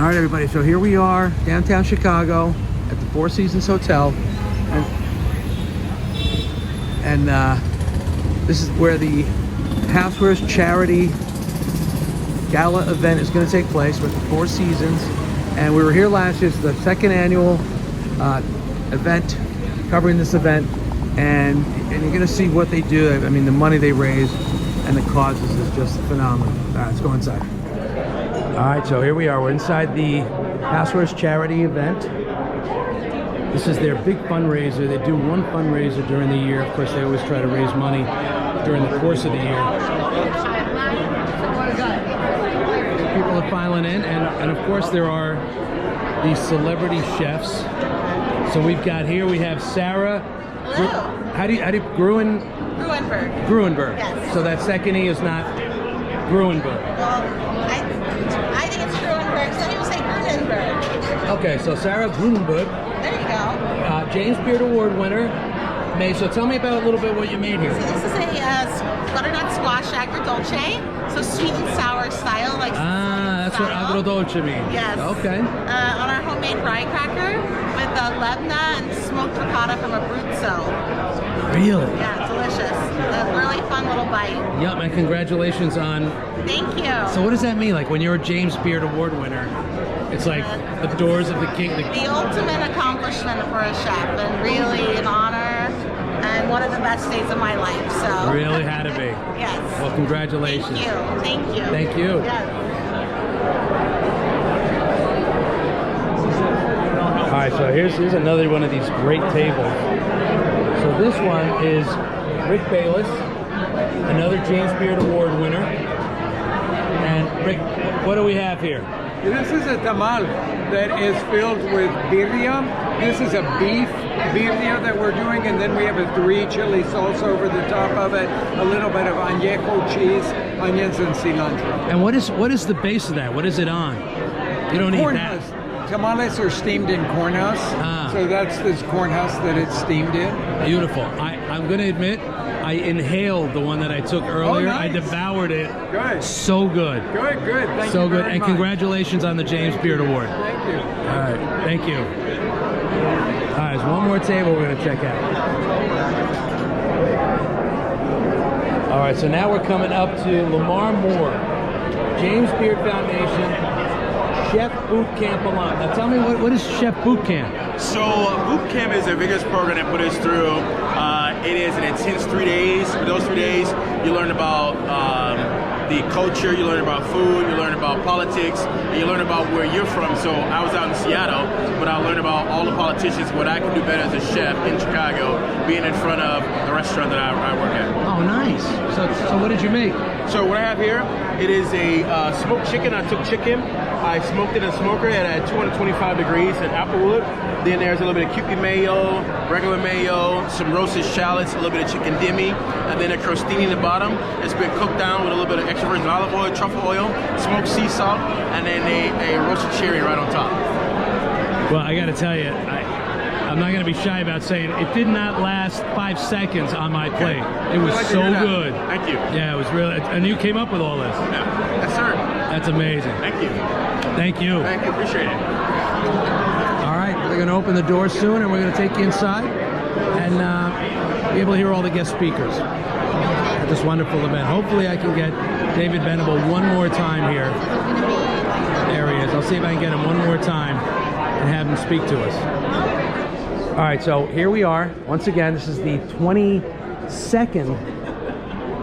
All right, everybody, so here we are, downtown Chicago, at the Four Seasons Hotel. And this is where the Housewares Charity Gala event is going to take place with the Four Seasons. And we were here last year. It's the second annual event, covering this event. And you're going to see what they do. I mean, the money they raise and the causes is just phenomenal. All right, let's go inside. All right, so here we are. We're inside the Housewares Charity event. This is their big fundraiser. They do one fundraiser during the year. Of course, they always try to raise money during the course of the year. People are filing in, and of course there are these celebrity chefs. So we've got here, we have Sarah. How do you Gruenberg? Gruenberg. Yes. So that second E is not Gruenberg. Well, I think it's Gruenberg. Some people say Grunenberg. Okay, so Sarah Gruenberg. There you go. James Beard Award winner. So tell me about a little bit what you made here. So this is a butternut squash agrodolce. So sweet and sour style, like that's style. what agrodolce means. Yes. Okay. On our homemade rye cracker with lebna and smoked ricotta from Abruzzo. Really? Yeah, delicious. A really fun little bite. Yep, and congratulations on... Thank you. So what does that mean? Like when you're a James Beard Award winner, it's like the doors of the king... The ultimate accomplishment for a chef, and really an honor, and one of the best days of my life, so... Really had to be. Yes. Well, congratulations. Thank you. Thank you. Thank you. Yes. All right, so here's another one of these great tables. So this one is Rick Bayless, another James Beard Award winner. And Rick, what do we have here? This is a tamal that is filled with birria. This is a beef birria that we're doing, and then we have a 3 chili salsa over the top of it, a little bit of añejo cheese, onions, and cilantro. And what is the base of that? What is it on? You don't need that. Tamales are steamed in corn husk, so that's this corn husk that it's steamed in. Beautiful. I'm going to admit, I inhaled the one that I took earlier. Oh, nice. I devoured it. Good. So good. Good. Thank so you good. very And much. Congratulations on the James Beard Award. Thank you. All right. Thank you. All right. There's one more table we're going to check out. All right. So now we're coming up to Lamar Moore, James Beard Foundation Chef Boot Camp alum. Now tell me, what is Chef Boot Camp? So Boot Camp is the biggest program that put us through. It is an intense 3 days. For those 3 days, you learn about the culture, you learn about food, you learn about politics, and you learn about where you're from. So I was out in Seattle, but I learned about all the politicians, what I can do better as a chef in Chicago, being in front of the restaurant that I work at. Oh, nice. So what did you make? So what I have here, it is a smoked chicken. I took chicken, I smoked it in a smoker at 225 degrees in applewood. Then there's a little bit of Q.V.C. mayo, regular mayo, some roasted shallots, a little bit of chicken demi, and then a crostini in the bottom. It's been cooked down with a little bit of extra virgin olive oil, truffle oil, smoked sea salt, and then a roasted cherry right on top. Well, I got to tell you, I'm not going to be shy about saying it did not last 5 seconds on my plate. It was so good. Thank you. Yeah, it was really, and you came up with all this. Yeah. Yes, sir. That's amazing. Thank you. Thank you. Thank you. Appreciate it. All right, we're going to open the door soon, and we're going to take you inside and be able to hear all the guest speakers at this wonderful event. Hopefully I can get David Venable one more time here. There he is. I'll see if I can get him one more time and have him speak to us. All right, so here we are. Once again, this is the 22nd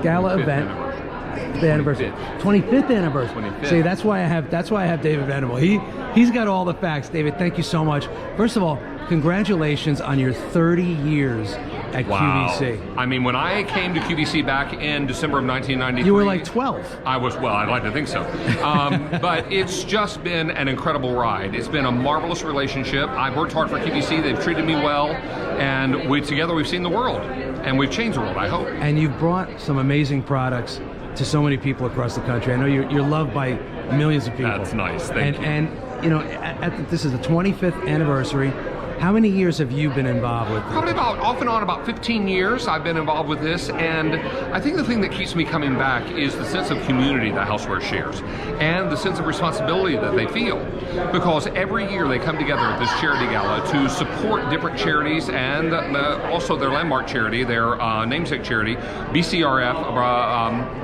Gala event. The anniversary, 25th anniversary. 25th. See, that's why I have David Venable. He's got all the facts. David, thank you so much. First of all, congratulations on your 30 years at QVC. I mean, when I came to QVC back in December of 1993, you were like 12. I was, well, I'd like to think so. But it's just been an incredible ride. It's been a marvelous relationship. I've worked hard for QVC. They've treated me well, and together we've seen the world, and we've changed the world, I hope. And you've brought some amazing products to so many people across the country. I know you're loved by millions of people. That's nice. Thank you. And you know, this is the 25th anniversary. How many years have you been involved with it? Probably off and on about 15 years I've been involved with this, and I think the thing that keeps me coming back is the sense of community that Housewares shares and the sense of responsibility that they feel, because every year they come together at this charity gala to support different charities and also their landmark charity, their namesake charity, BCRF,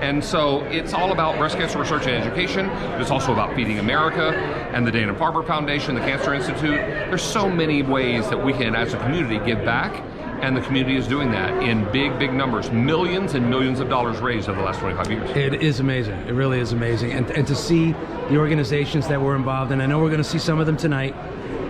and so it's all about breast cancer research and education. It's also about Feeding America and the Dana-Farber Foundation, the Cancer Institute. There's so many ways that we can, as a community, give back, and the community is doing that in big numbers. Millions and millions of dollars raised over the last 25 years. It is amazing. It really is amazing. And to see the organizations that were involved, and I know we're going to see some of them tonight,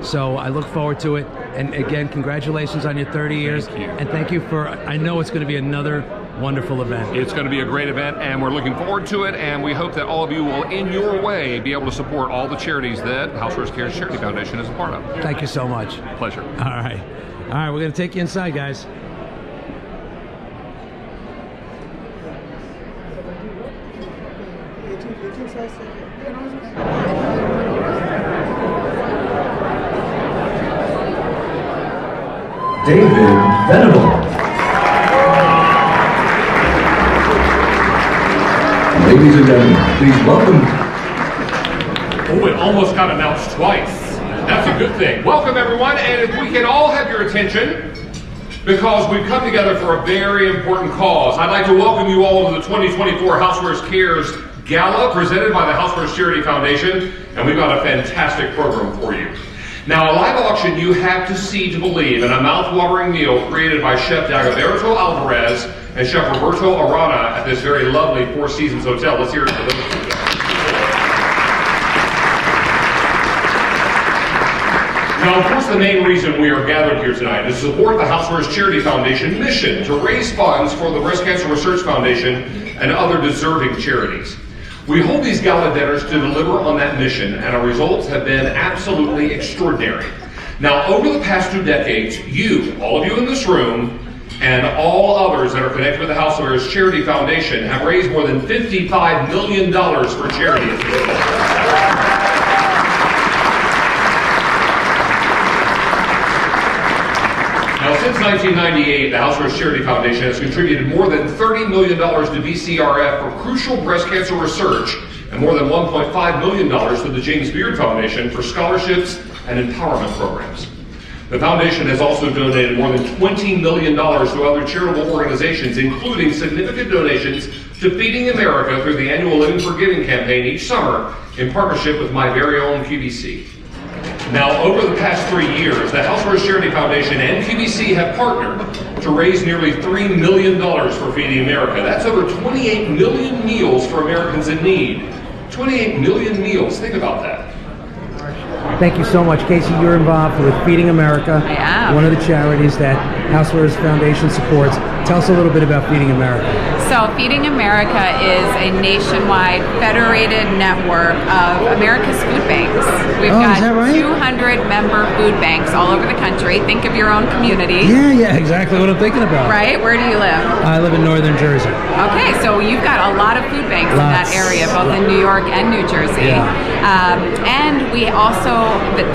so I look forward to it. And again, congratulations on your 30 years. Thank you. And thank you for, I know it's going to be another wonderful event. It's going to be a great event, and we're looking forward to it, and we hope that all of you will, in your way, be able to support all the charities that Housewares Charity Foundation is a part of. Thank you so much. Pleasure. All right, we're going to take you inside, guys. David Venable. Ladies and gentlemen, please welcome. Oh, it almost got announced twice. That's a good thing. Welcome, everyone, and if we can all have your attention, because we've come together for a very important cause. I'd like to welcome you all to the 2024 Housewares Cares Gala, presented by the Housewares Charity Foundation, and we've got a fantastic program for you. Now, a live auction you have to see to believe, and a mouth-watering meal created by Chef Dagoberto Alvarez and Chef Roberto Arana at this very lovely Four Seasons Hotel. Let's hear it for those two. Now, of course, the main reason we are gathered here tonight is to support the Housewares Charity Foundation mission to raise funds for the Breast Cancer Research Foundation and other deserving charities. We hold these gala dinners to deliver on that mission, and our results have been absolutely extraordinary. Now, over the past 2 decades, you, all of you in this room, and all others that are connected with the Housewares Charity Foundation have raised more than $55 million for charities. Now, since 1998, the Housewares Charity Foundation has contributed more than $30 million to BCRF for crucial breast cancer research, and more than $1.5 million to the James Beard Foundation for scholarships and empowerment programs. The foundation has also donated more than $20 million to other charitable organizations, including significant donations to Feeding America through the annual Living for Giving campaign each summer in partnership with my very own Q.V.C. Now, over the past 3 years, the Housewares Charity Foundation and Q.V.C. have partnered to raise nearly $3 million for Feeding America. That's over 28 million meals for Americans in need. 28 million meals, think about that. Thank you so much, Casey. You're involved with Feeding America. I am. One of the charities that Housewares Foundation supports. Tell us a little bit about Feeding America. So Feeding America is a nationwide federated network of America's food banks. We've got is that right? 200 member food banks all over the country. Think of your own community. Yeah, exactly what I'm thinking about. Right? Where do you live? I live in northern Jersey. Okay, so you've got a lot of food banks in that area, both in New York and New Jersey. Yeah. And we also,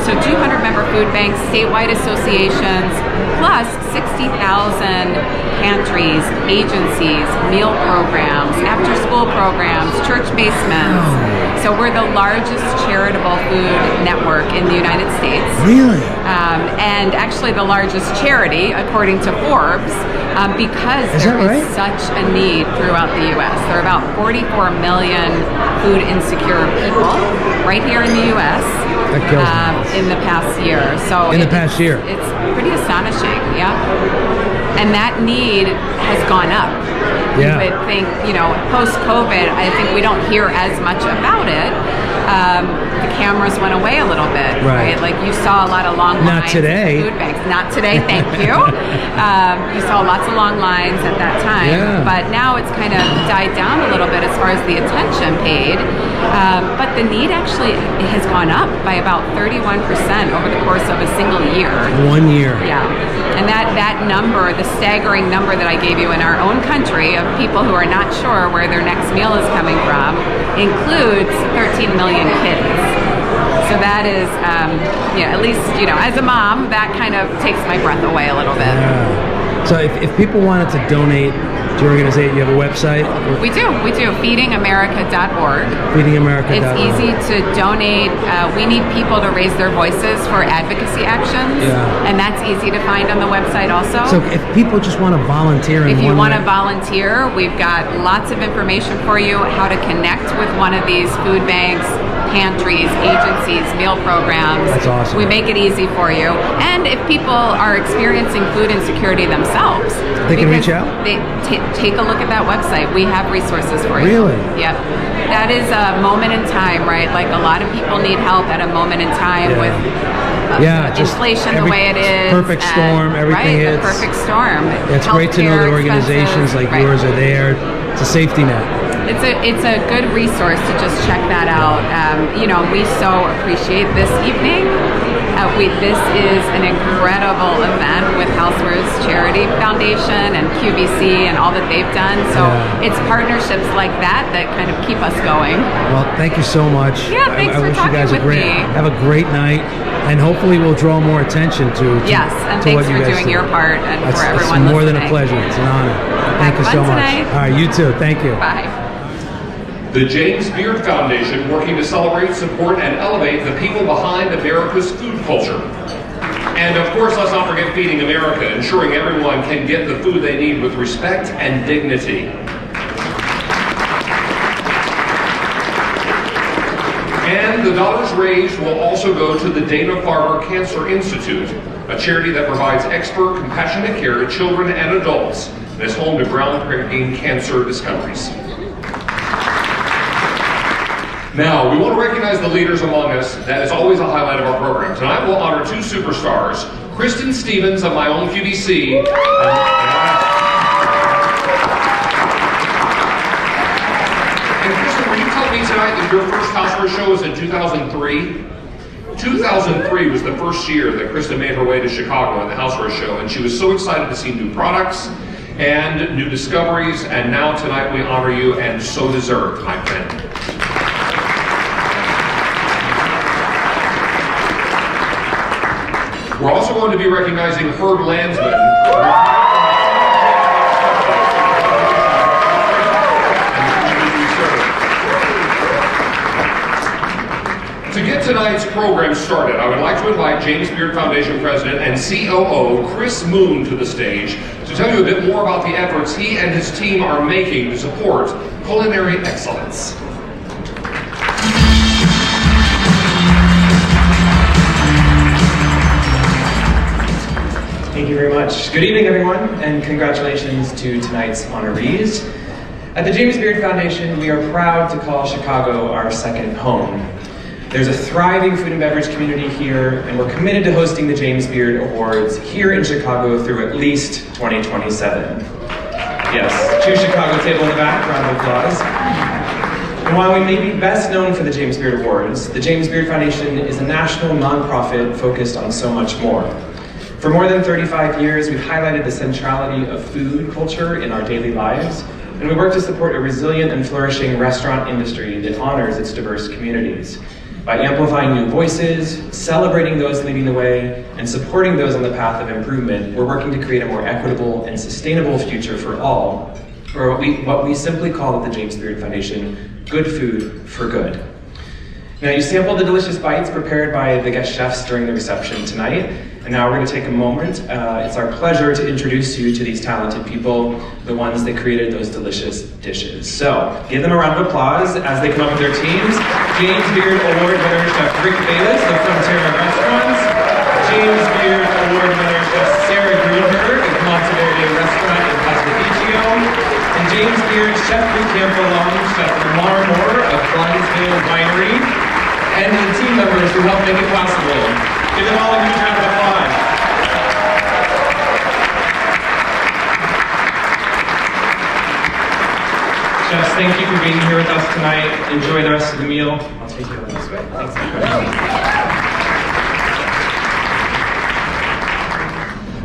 so 200 member food banks, statewide associations, plus 60,000 pantries, agencies, meal programs, after-school programs, church basements. Oh. So we're the largest charitable food network in the United States. Really? And actually the largest charity, according to Forbes, because there is such a need throughout the U.S. There are about 44 million food insecure people right here in the U.S. In the past year. So in the past year. It's pretty astonishing, yeah. And that need has gone up. Yeah. You would think, post-COVID, I think we don't hear as much about it. The cameras went away a little bit, right? Like you saw a lot of long lines. Not today. At food banks. Not today, thank you. You saw lots of long lines at that time, but now it's kind of died down a little bit as far as the attention paid. But the need actually has gone up by about 31% over the course of a single year. 1 year. Yeah. And that number, the staggering number that I gave you in our own country of people who are not sure where their next meal is coming from, includes 13 million kids. So that is, at least, as a mom, that kind of takes my breath away a little bit. Yeah. So if people wanted to donate to your organization, you have a website? We do, feedingamerica.org. Feedingamerica.org. It's easy to donate. We need people to raise their voices for advocacy actions, and that's easy to find on the website also. So if people just want to volunteer if you want to volunteer, we've got lots of information for you, how to connect with one of these food banks, pantries, agencies, meal programs. That's awesome. We make it easy for you. And if people are experiencing food insecurity themselves, they can reach out? They take a look at that website. We have resources for you. Really? Yep. That is a moment in time, right? Like a lot of people need help at a moment in time with inflation the way it is. Perfect storm, everything hits. The perfect storm. It's great to know that organizations like yours are there. It's a safety net. It's a good resource to just check that out. We so appreciate this evening. This is an incredible event with Housewares Charity Foundation and QVC and all that they've done. So it's partnerships like that kind of keep us going. Well, thank you so much. Yeah, thanks for talking with me. Have a great night, and hopefully we'll draw more attention to yes, and thanks for doing your part and for everyone listening. It's more than a pleasure. It's an honor. Thank you so much. Tonight. All right, you too. Thank you. Bye. The James Beard Foundation, working to celebrate, support, and elevate the people behind America's food culture. And of course, let's not forget Feeding America, ensuring everyone can get the food they need with respect and dignity. And the dollars raised will also go to the Dana-Farber Cancer Institute, a charity that provides expert, compassionate care to children and adults, and is home to groundbreaking cancer discoveries. Now, we want to recognize the leaders among us. That is always a highlight of our program. Tonight we'll honor two superstars, Kristen Stevens of my own QVC. And Kristen, will you tell me tonight that your first Housewares show was in 2003? 2003 was the first year that Kristen made her way to Chicago in the Housewares show, and she was so excited to see new products and new discoveries, and now tonight we honor you, and so deserved, my friend. We're also going to be recognizing Herb Landsman. To get tonight's program started, I would like to invite James Beard Foundation President and COO Chris Moon to the stage to tell you a bit more about the efforts he and his team are making to support culinary excellence. Thank you very much. Good evening, everyone, and congratulations to tonight's honorees. At the James Beard Foundation, we are proud to call Chicago our second home. There's a thriving food and beverage community here, and we're committed to hosting the James Beard Awards here in Chicago through at least 2027. Yes, choose Chicago table in the back, round of applause. And while we may be best known for the James Beard Awards, the James Beard Foundation is a national nonprofit focused on so much more. For more than 35 years, we've highlighted the centrality of food culture in our daily lives, and we work to support a resilient and flourishing restaurant industry that honors its diverse communities. By amplifying new voices, celebrating those leading the way, and supporting those on the path of improvement, we're working to create a more equitable and sustainable future for all, or what we simply call at the James Beard Foundation, good food for good. Now, you sampled the delicious bites prepared by the guest chefs during the reception tonight, and now we're going to take a moment. It's our pleasure to introduce you to these talented people, the ones that created those delicious dishes. So, give them a round of applause as they come up with their teams. James Beard Award winner Chef Rick Bayless of Frontiera Restaurants, James Beard Award winner Chef Sarah Greenberg of Monteverde Restaurant in Pastoricio, and James Beard Chef Bootcamp alum Chef Lamar Moore of Clydesdale Winery, and the team members who helped make it possible. Give them all a huge round of applause. Chefs, thank you for being here with us tonight. Enjoy the rest of the meal. I'll take you over this way. Thanks, everybody.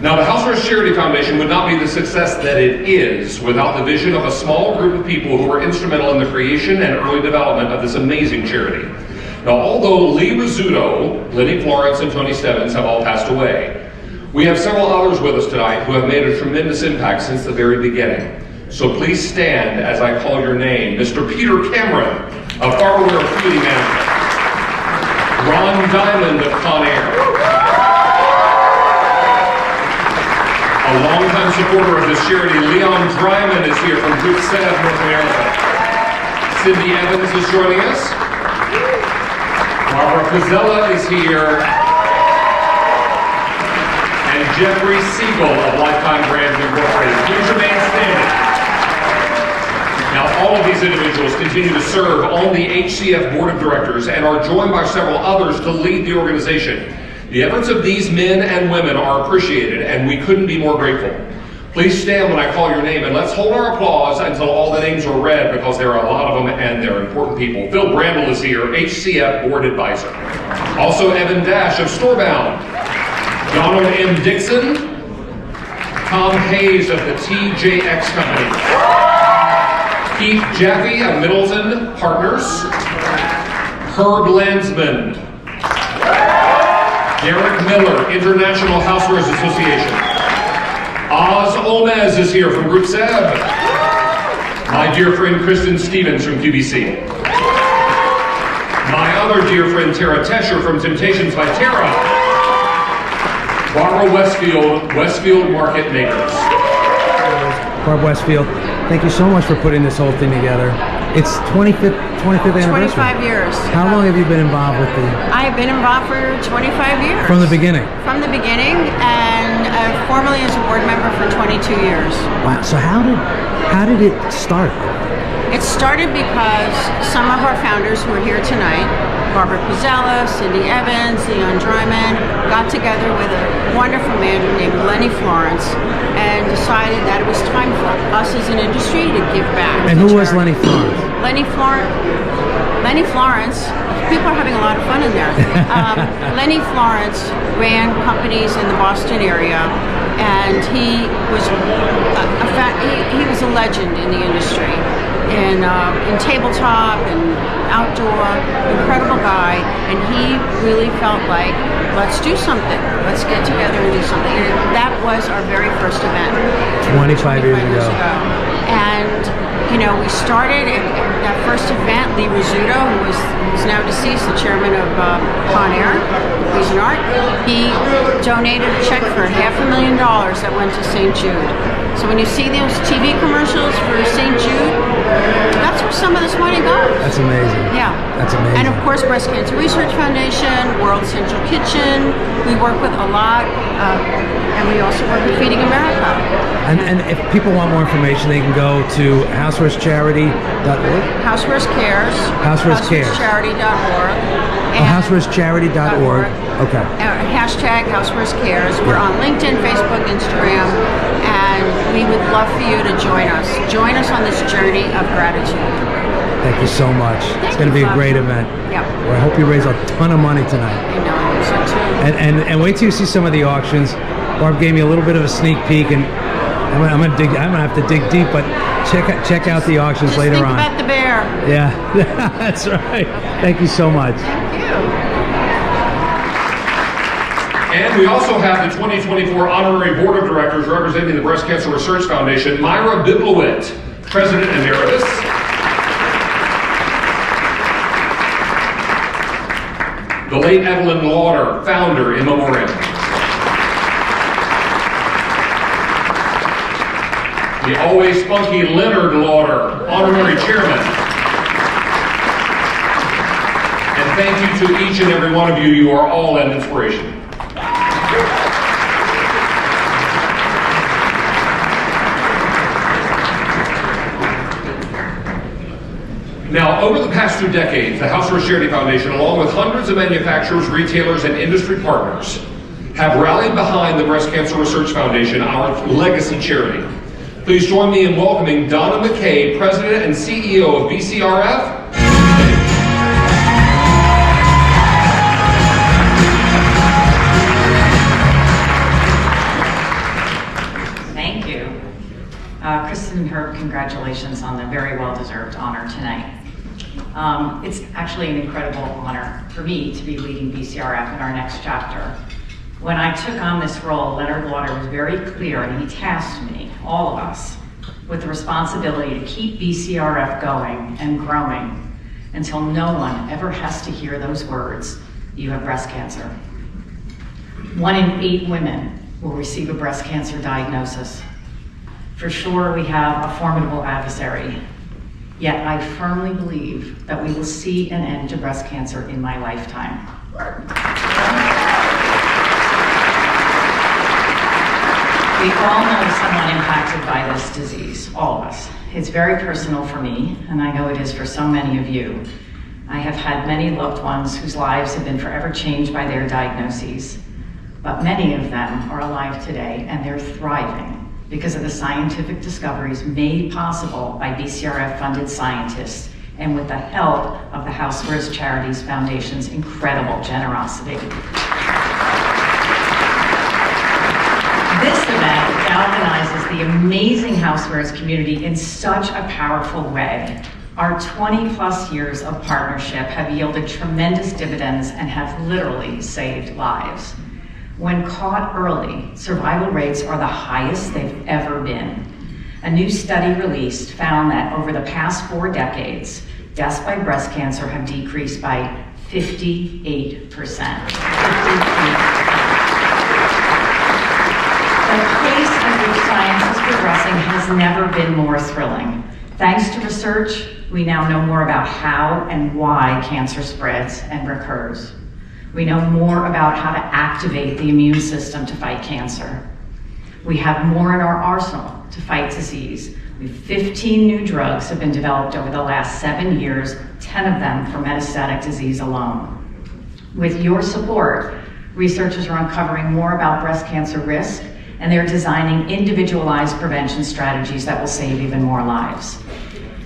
Now, the Housewares Charity Foundation would not be the success that it is without the vision of a small group of people who were instrumental in the creation and early development of this amazing charity. Now, although Lee Rizzuto, Lenny Florence, and Tony Stebbins have all passed away, we have several others with us tonight who have made a tremendous impact since the very beginning. So please stand as I call your name. Mr. Peter Cameron of Farberware Beauty Management. Ron Diamond of Con Air. A longtime supporter of this charity, Leon Dryman, is here from Q.V.C. North America. Cindy Evans is joining us. Barbara Pizzella is here. And Jeffrey Siegel of Lifetime Brands Incorporated. Please remain standing. Now, all of these individuals continue to serve on the HCF Board of Directors and are joined by several others to lead the organization. The efforts of these men and women are appreciated, and we couldn't be more grateful. Please stand when I call your name, and let's hold our applause until all the names are read, because there are a lot of them and they're important people. Phil Brandel is here, HCF Board Advisor. Also, Evan Dash of Storebound. Donald M. Dixon. Tom Hayes of the TJX Company. Keith Jaffe of Middleton Partners. Herb Landsman. Derek Miller, International Housewares Association. Oz Olmez is here from Group Seb. My dear friend Kristen Stevens from QVC. My other dear friend Tara Tesher from Temptations by Tara. Barbara Westfield, Westfield Market Makers. Barb Westfield, thank you so much for putting this whole thing together. It's 25th anniversary. 25 years. How long have you been involved with the? I have been involved for 25 years. From the beginning? From the beginning, and formerly as a board member for 22 years. Wow, so how did it start? It started because some of our founders who are here tonight, Barbara Pizzella, Cindy Evans, Leon Dryman, got together with a wonderful man named Lenny Florence and decided that it was time for us as an industry to give back. And who was Lenny Florence? Lenny Florence, people are having a lot of fun in there. Lenny Florence ran companies in the Boston area, and he was a legend in the industry. In tabletop and outdoor, incredible guy, and he really felt like, let's do something. Let's get together and do something. And that was our very first event. 25 years ago. And, you know, we started at that first event, Lee Rizzuto, who's now deceased, the chairman of Con Air, Cuisinart, he donated a check for $500,000 that went to St. Jude. So when you see those TV commercials for St. Jude, that's where some of this money goes. That's amazing. Yeah. That's amazing. And of course, Breast Cancer Research Foundation, World Central Kitchen, we work with a lot, and we also work with Feeding America. And if people want more information, they can go to housewarescharity.org? Housewares Cares. Housewarescharity.org. Housewarescharity.org. Okay. Hashtag Housewares Cares. We're on LinkedIn, Facebook, Instagram, and we would love for you to join us. Join us on this journey of gratitude. Thank you so much. It's going to be a great event. Yeah. Well, I hope you raise a ton of money tonight. I know, I hope so too. And wait till you see some of the auctions. Barb gave me a little bit of a sneak peek, and I'm gonna have to dig deep, but check out the auctions Just later think on. about the bear. Yeah, that's right. Thank you so much. Thank you. And we also have the 2024 Honorary Board of Directors representing the Breast Cancer Research Foundation, Myra Biblowit, President Emeritus. The late Evelyn Lauder, founder in memoriam. The always spunky Leonard Lauder, honorary chairman. And thank you to each and every one of you. You are all an inspiration. Now, over the past 2 decades, the Housewares Charity Foundation, along with hundreds of manufacturers, retailers, and industry partners, have rallied behind the Breast Cancer Research Foundation, our legacy charity. Please join me in welcoming Donna McKay, President and CEO of BCRF. Thank you. Kristen and Herb, congratulations on the very well-deserved honor tonight. It's actually an incredible honor for me to be leading BCRF in our next chapter. When I took on this role, Leonard Lauder was very clear, and he tasked me, all of us, with the responsibility to keep BCRF going and growing until no one ever has to hear those words, "You have breast cancer." 1 in 8 women will receive a breast cancer diagnosis. For sure, we have a formidable adversary, yet I firmly believe that we will see an end to breast cancer in my lifetime. We all know someone impacted by this disease, all of us. It's very personal for me, and I know it is for so many of you. I have had many loved ones whose lives have been forever changed by their diagnoses, but many of them are alive today and they're thriving because of the scientific discoveries made possible by BCRF-funded scientists and with the help of the Housewares Charity Foundation's incredible generosity. This event galvanizes the amazing Housewares community in such a powerful way. Our 20+ years of partnership have yielded tremendous dividends and have literally saved lives. When caught early, survival rates are the highest they've ever been. A new study released found that over the past 4 decades, deaths by breast cancer have decreased by 58%. The pace at which science is progressing has never been more thrilling. Thanks to research, we now know more about how and why cancer spreads and recurs. We know more about how to activate the immune system to fight cancer. We have more in our arsenal to fight disease. 15 new drugs have been developed over the last 7 years, 10 of them for metastatic disease alone. With your support, researchers are uncovering more about breast cancer risk, and they're designing individualized prevention strategies that will save even more lives.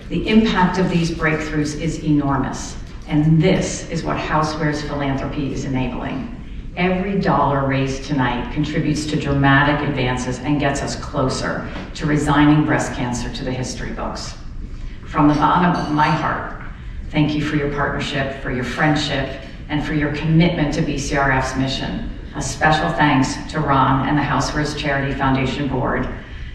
The impact of these breakthroughs is enormous, and this is what Housewares philanthropy is enabling. Every dollar raised tonight contributes to dramatic advances and gets us closer to resigning breast cancer to the history books. From the bottom of my heart, thank you for your partnership, for your friendship, and for your commitment to BCRF's mission. A special thanks to Ron and the Housewares Charity Foundation Board,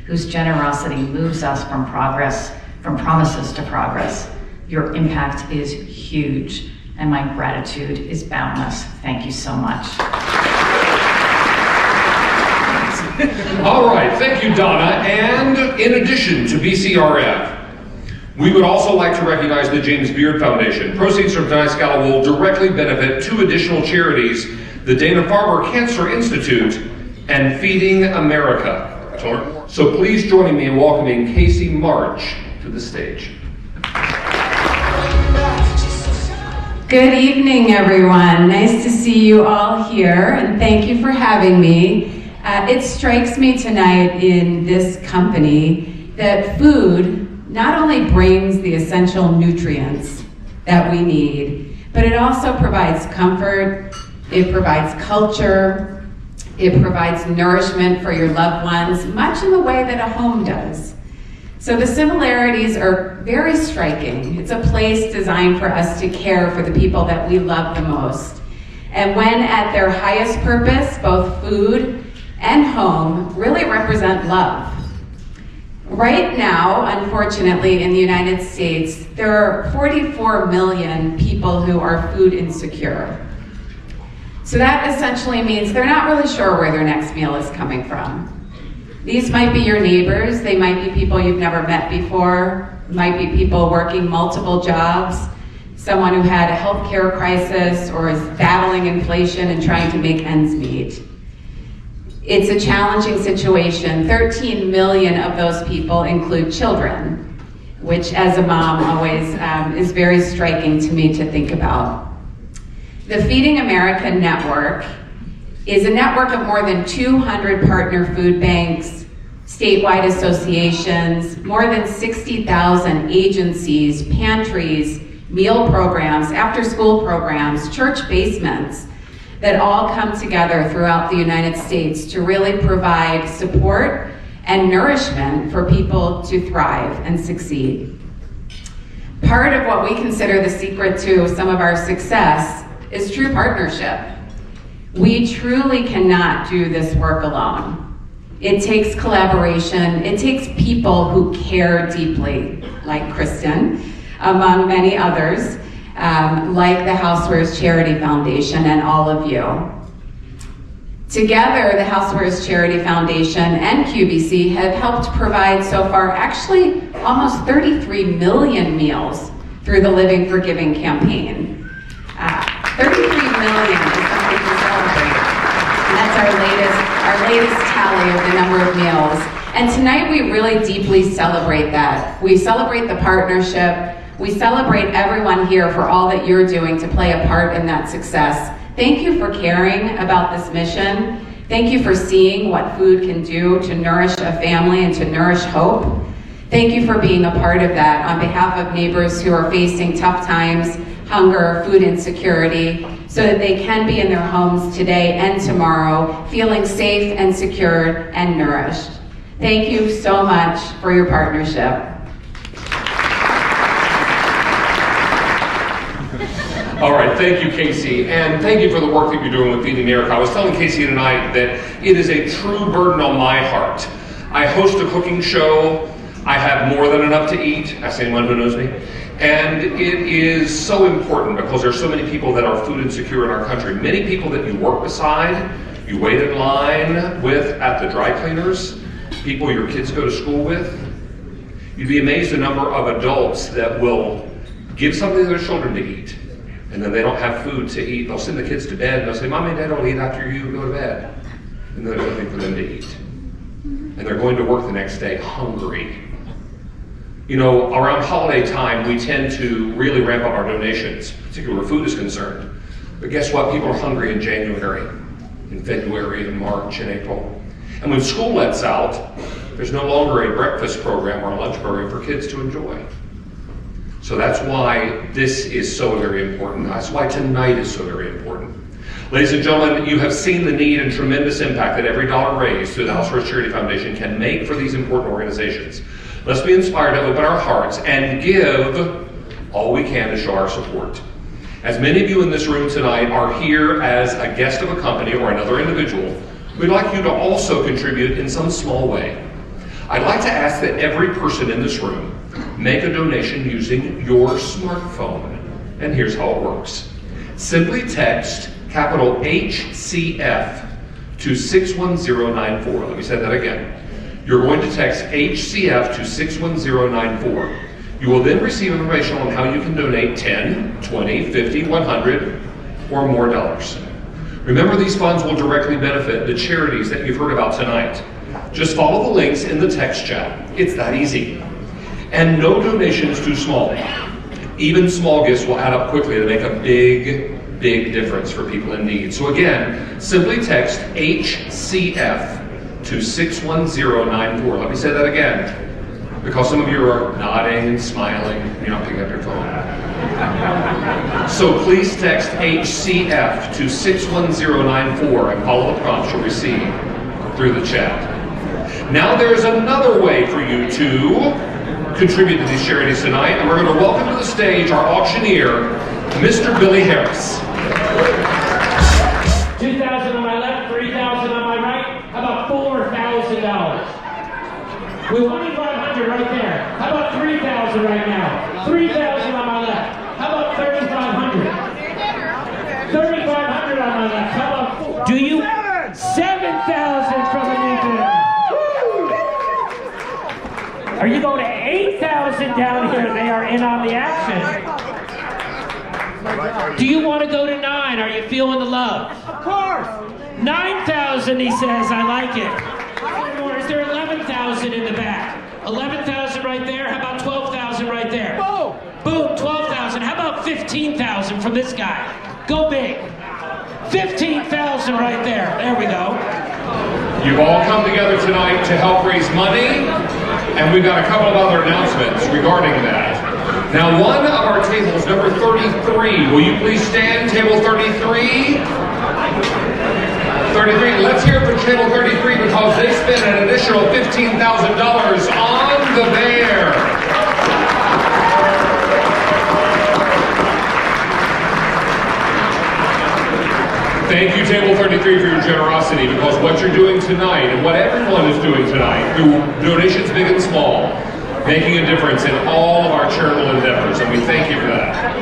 whose generosity moves us from promises to progress. Your impact is huge, and my gratitude is boundless. Thank you so much. All right, thank you, Donna. And in addition to BCRF, we would also like to recognize the James Beard Foundation. Proceeds from tonight's gala will directly benefit 2 additional charities, the Dana-Farber Cancer Institute and Feeding America. So please join me in welcoming Casey March to the stage. Good evening, everyone. Nice to see you all here, and thank you for having me. It strikes me tonight in this company that food not only brings the essential nutrients that we need, but it also provides comfort, it provides culture, it provides nourishment for your loved ones, much in the way that a home does. So the similarities are very striking. It's a place designed for us to care for the people that we love the most. And when at their highest purpose, both food and home really represent love. Right now, unfortunately, in the United States, there are 44 million people who are food insecure. So that essentially means they're not really sure where their next meal is coming from. These might be your neighbors, they might be people you've never met before, might be people working multiple jobs, someone who had a healthcare crisis or is battling inflation and trying to make ends meet. It's a challenging situation. 13 million of those people include children, which as a mom always is very striking to me to think about. The Feeding America Network is a network of more than 200 partner food banks, statewide associations, more than 60,000 agencies, pantries, meal programs, after-school programs, church basements that all come together throughout the United States to really provide support and nourishment for people to thrive and succeed. Part of what we consider the secret to some of our success is true partnership. We truly cannot do this work alone. It takes collaboration. It takes people who care deeply, like Kristen, among many others, like the Housewares Charity Foundation and all of you. Together, the Housewares Charity Foundation and QVC have helped provide so far actually almost 33 million meals through the Living for Giving campaign. 33 million is something to celebrate. And that's our latest tally of the number of meals. And tonight we really deeply celebrate that. We celebrate the partnership. We celebrate everyone here for all that you're doing to play a part in that success. Thank you for caring about this mission. Thank you for seeing what food can do to nourish a family and to nourish hope. Thank you for being a part of that on behalf of neighbors who are facing tough times, hunger, food insecurity, so that they can be in their homes today and tomorrow, feeling safe and secure and nourished. Thank you so much for your partnership. All right, thank you, Casey, and thank you for the work that you're doing with Feeding Erica. I was telling Casey tonight that it is a true burden on my heart. I host a cooking show. I have more than enough to eat, ask anyone who knows me. And it is so important because there's so many people that are food insecure in our country. Many people that you work beside, you wait in line with at the dry cleaners, people your kids go to school with. You'd be amazed the number of adults that will give something to their children to eat, and then they don't have food to eat. They'll send the kids to bed and they'll say, Mommy and Dad don't eat after you go to bed. And there's nothing for them to eat. And they're going to work the next day hungry. You know, around holiday time, we tend to really ramp up our donations, particularly where food is concerned. But guess what? People are hungry in January, in February, in March, and April. And when school lets out, there's no longer a breakfast program or a lunch program for kids to enjoy. So that's why this is so very important. That's why tonight is so very important. Ladies and gentlemen, you have seen the need and tremendous impact that every dollar raised through the Housewares Charity Foundation can make for these important organizations. Let's be inspired to open our hearts and give all we can to show our support. As many of you in this room tonight are here as a guest of a company or another individual, we'd like you to also contribute in some small way. I'd like to ask that every person in this room make a donation using your smartphone. And here's how it works. Simply text capital HCF to 61094. Let me say that again. You're going to text HCF to 61094. You will then receive information on how you can donate 10, 20, 50, 100, or more dollars. Remember, these funds will directly benefit the charities that you've heard about tonight. Just follow the links in the text chat. It's that easy. And no donation is too small. Even small gifts will add up quickly to make a big, big difference for people in need. So again, simply text HCF to 61094. Let me say that again, because some of you are nodding and smiling, and you're not picking up your phone. So please text HCF to 61094 and follow the prompts you'll receive through the chat. Now there's another way for you to contribute to these charities tonight, and we're going to welcome to the stage our auctioneer, Mr. Billy Harris. 2,000 on my left, 3,000 on my right. How about $4,000? We want 2,500 right there. How about 3,000 right now? 3,000 on my left. How about 3,500? 3,500 on my left. How about do you 7,000 from a new bid? Are you going to 8,000 down here? They are in on the action. Do you want to go to 9? Are you feeling the love? Of course. 9,000, he says. I like it. Or is there 11,000 in the back? 11,000 right there. How about 12,000 right there? Boom. Boom. 12,000. How about 15,000 from this guy? Go big. 15,000 right there. There we go. You've all come together tonight to help raise money, and we've got a couple of other announcements regarding that. Now, one of our tables, number 33, will you please stand, table 33? 33, let's hear it for table 33 because they spent an additional $15,000 on the bear. Thank you, Table 33, for your generosity, because what you're doing tonight and what everyone is doing tonight, through donations big and small, making a difference in all of our charitable endeavors, and we thank you for that.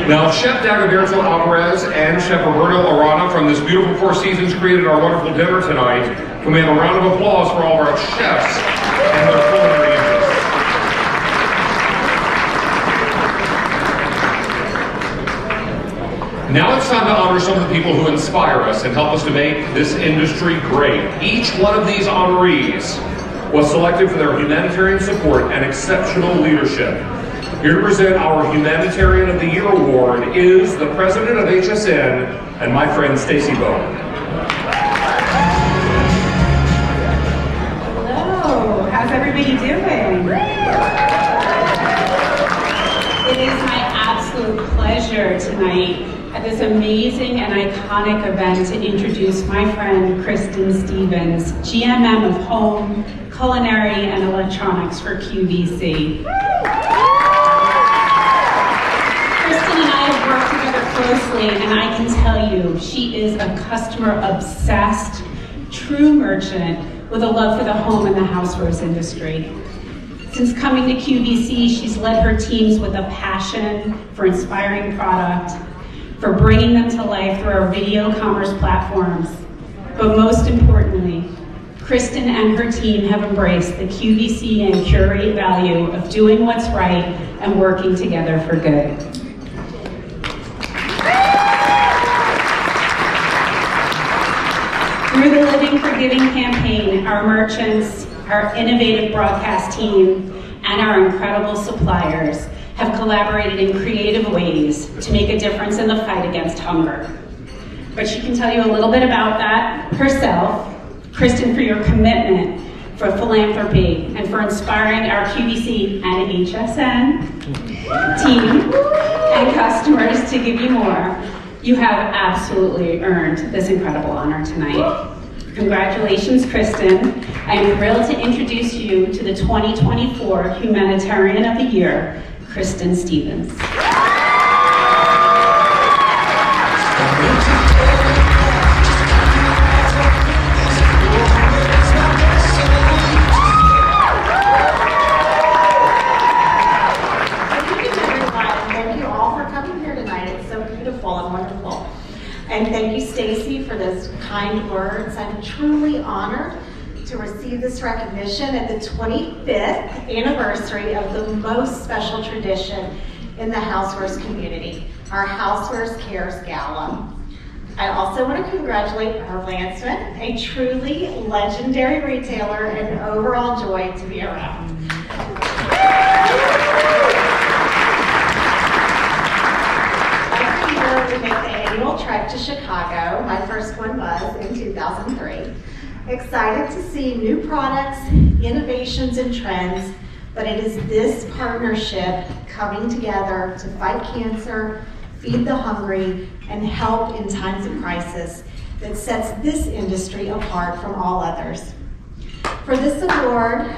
Now, Chef Dagoberto Alvarez and Chef Roberto Arana from this beautiful Four Seasons created our wonderful dinner tonight. Can we have a round of applause for all of our chefs and their culinary interests? Now it's time to honor some of the people who inspire us and help us to make this industry great. Each one of these honorees was selected for their humanitarian support and exceptional leadership. Here to present our Humanitarian of the Year Award is the President of HSN and my friend Stacy Bowen. Hello, how's everybody doing? It is my absolute pleasure tonight at this amazing and iconic event to introduce my friend Kristen Stevens, GMM of Home, Culinary, and Electronics for QVC. Kristen and I have worked together closely, and I can tell you she is a customer-obsessed, true merchant with a love for the home and the housewares industry. Since coming to QVC, she's led her teams with a passion for inspiring product, for bringing them to life through our video commerce platforms. But most importantly, Kristen and her team have embraced the QVC and Curate value of doing what's right and working together for good. Through the Living for Giving campaign, our merchants, our innovative broadcast team, and our incredible suppliers have collaborated in creative ways to make a difference in the fight against hunger. But she can tell you a little bit about that herself. Kristen, for your commitment, for philanthropy, and for inspiring our QVC and HSN team and customers to give you more. You have absolutely earned this incredible honor tonight. Congratulations, Kristen. I am thrilled to introduce you to the 2024 Humanitarian of the Year, Kristen Stevens. And thank you, Stacy, for those kind words. I'm truly honored to receive this recognition at the 25th anniversary of the most special tradition in the Housewares community, our Housewares Cares Gala. I also want to congratulate Herb Lansman, a truly legendary retailer and overall joy to be around. We make the annual trek to Chicago. My first one was in 2003. Excited to see new products, innovations, and trends, but it is this partnership coming together to fight cancer, feed the hungry, and help in times of crisis that sets this industry apart from all others. For this award,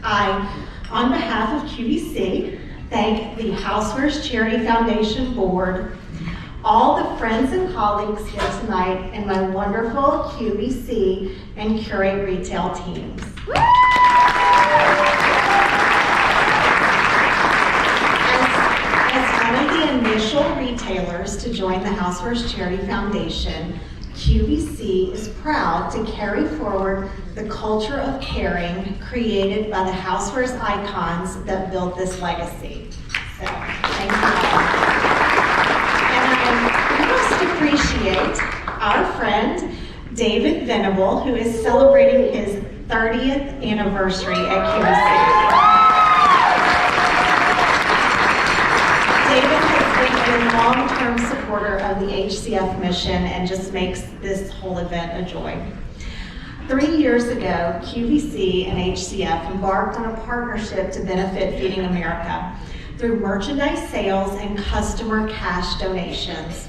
I, on behalf of QVC, thank the Housewares Charity Foundation Board, all the friends and colleagues here tonight, and my wonderful QVC and Curate retail teams. As one of the initial retailers to join the Housewares Charity Foundation, QVC is proud to carry forward the culture of caring created by the Housewares icons that built this legacy. So, thank you all. Appreciate our friend David Venable, who is celebrating his 30th anniversary at QVC. David has been a long-term supporter of the HCF mission and just makes this whole event a joy. 3 years ago, QVC and HCF embarked on a partnership to benefit Feeding America through merchandise sales and customer cash donations.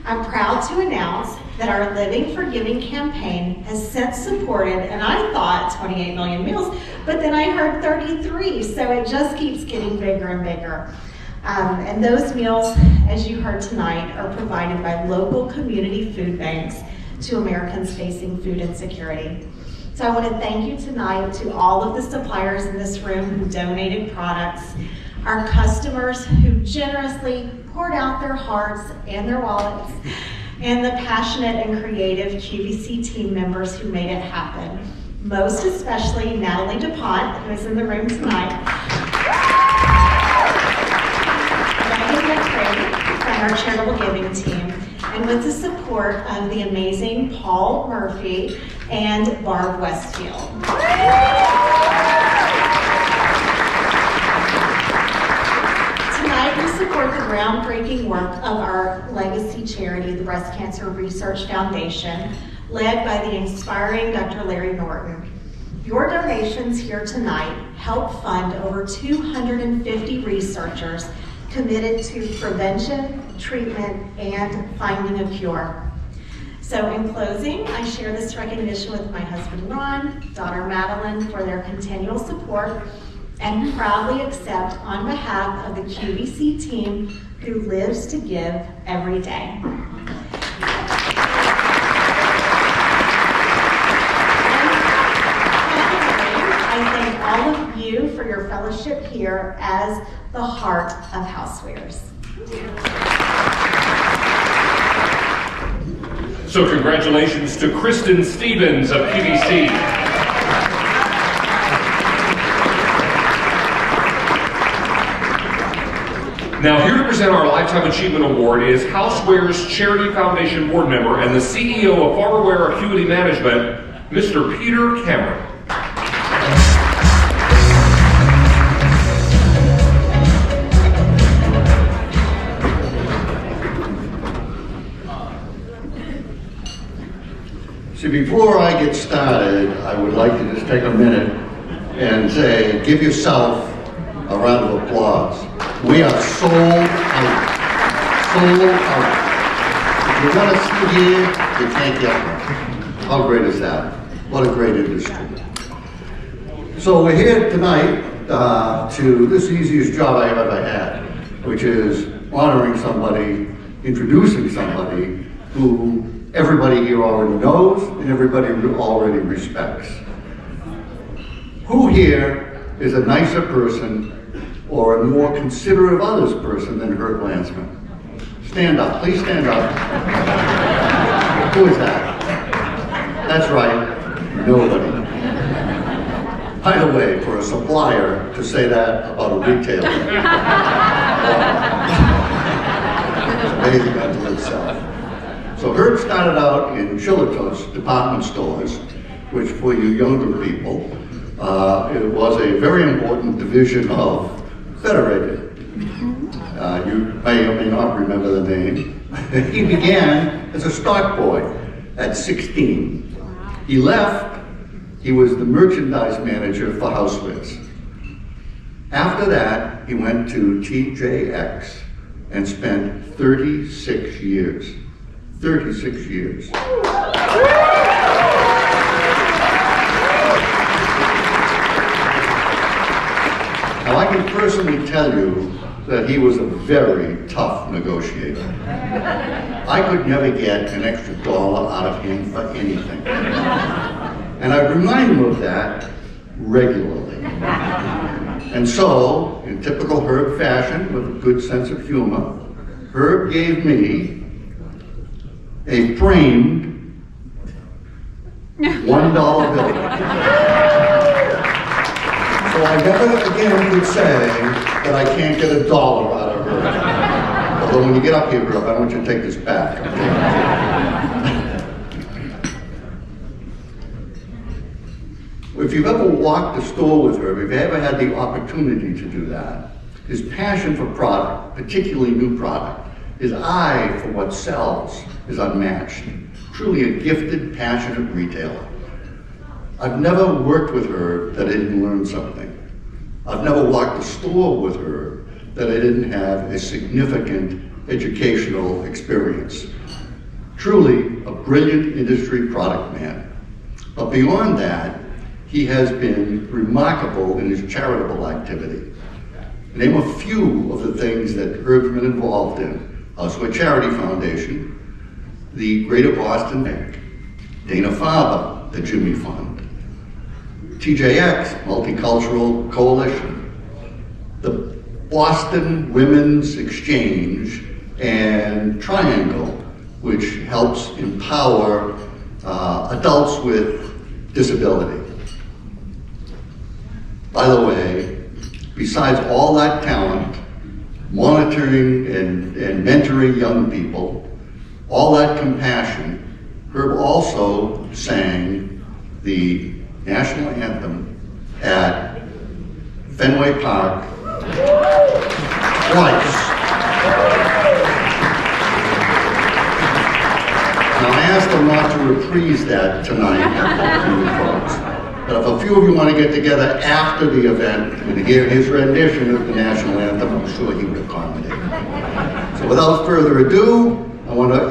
I'm proud to announce that our Living for Giving campaign has since supported, and I thought 28 million meals, but then I heard 33, so it just keeps getting bigger and bigger. And those meals, as you heard tonight, are provided by local community food banks to Americans facing food insecurity. So I want to thank you tonight to all of the suppliers in this room who donated products, our customers who generously poured out their hearts and their wallets, and the passionate and creative QVC team members who made it happen. Most especially Natalie DuPont, who is in the room tonight. Megan McCrae from our charitable giving team, and with the support of the amazing Paul Murphy and Barb Westfield. Tonight we support the groundbreaking work of our legacy charity, the Breast Cancer Research Foundation, led by the inspiring Dr. Larry Norton. Your donations here tonight help fund over 250 researchers committed to prevention, treatment, and finding a cure. So in closing, I share this recognition with my husband Ron, daughter Madeline for their continual support, and proudly accept on behalf of the QVC team who lives to give every day. I thank all of you for your fellowship here as the heart of Housewares. So congratulations to Kristen Stevens of QVC. Now here to present our Lifetime Achievement Award is Housewares Charity Foundation board member and the CEO of Farmerware Acuity Management, Mr. Peter Cameron. See, before I get started, I would like to just take a minute and say, give yourself a round of applause. We are sold out. Sold out. If you want to sit here, you can't get one. How great is that? What a great industry. So we're here tonight to this is the easiest job I ever had, which is honoring somebody, introducing somebody who everybody here already knows and everybody already respects. Who here is a nicer person or a more considerate of others person than Herb Lansman? Stand up, please stand up. Who is that? That's right, nobody. By the way, for a supplier to say that about a retailer, it's amazing unto itself. So Herb started out in Chillitos department stores, which for you younger people, it was a very important division of Federated. You may or may not remember the name. He began as a stock boy at 16. He left, he was the merchandise manager for Housewares. After that, he went to TJX and spent 36 years. 36 years. Now, I can personally tell you that he was a very tough negotiator. I could never get an extra dollar out of him for anything. And I remind him of that regularly. And so, in typical Herb fashion, with a good sense of humor, Herb gave me a framed $1 bill. So I never again could say that I can't get $1 out of Herb. Although when you get up here, Herb, I want you to take this back. If you've ever walked the store with Herb, if you ever had the opportunity to do that, his passion for product, particularly new product, his eye for what sells is unmatched. Truly a gifted, passionate retailer. I've never worked with her that I didn't learn something. I've never walked a store with her that I didn't have a significant educational experience. Truly a brilliant industry product man. But beyond that, he has been remarkable in his charitable activity. name a few of the things that Herb's been involved in. Housewares Charity Foundation, the Greater Boston Bank, Dana-Farber, the Jimmy Fund, TJX, Multicultural Coalition, the Boston Women's Exchange, and Triangle, which helps empower adults with disability. By the way, besides all that talent, monitoring and mentoring young people, all that compassion, Herb also sang the national anthem at Fenway Park twice. Now I asked them not to reprise that tonight, but if a few of you want to get together after the event and hear his rendition of the national anthem, I'm sure he would accommodate. So without further ado, I want to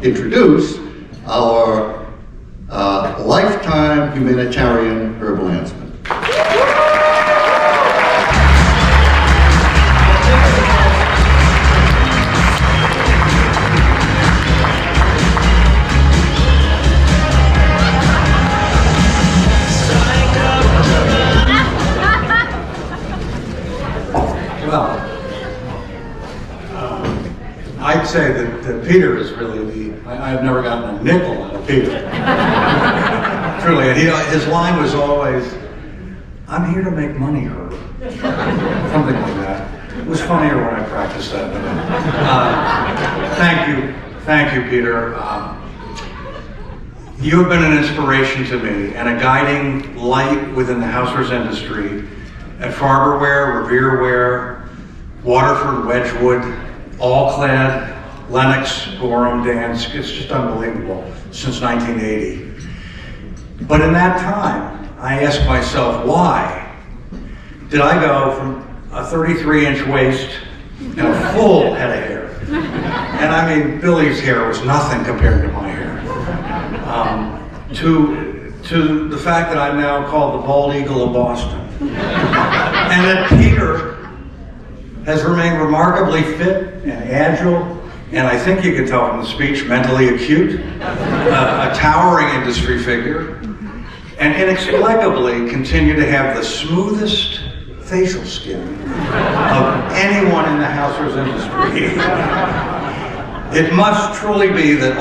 introduce our lifetime humanitarian Herb Lansman. I'd say that Peter is really I've never gotten a nickel out of Peter. Truly, and his line was always, "I'm here to make money, Herb." Something like that. It was funnier when I practiced that. Thank you, Peter. You have been an inspiration to me and a guiding light within the housewares industry at Farberware, Revereware, Waterford, Wedgwood, All-Clad, Lennox, Gorham, Dansk. It's just unbelievable, since 1980. But in that time, I asked myself, why did I go from a 33-inch waist and a full head of hair? And I mean, Billy's hair was nothing compared to my hair. To the fact that I'm now called the bald eagle of Boston. And that Peter has remained remarkably fit and agile, and I think you can tell from the speech, mentally acute, a towering industry figure, and inexplicably continue to have the smoothest facial skin of anyone in the housewares industry. It must truly be that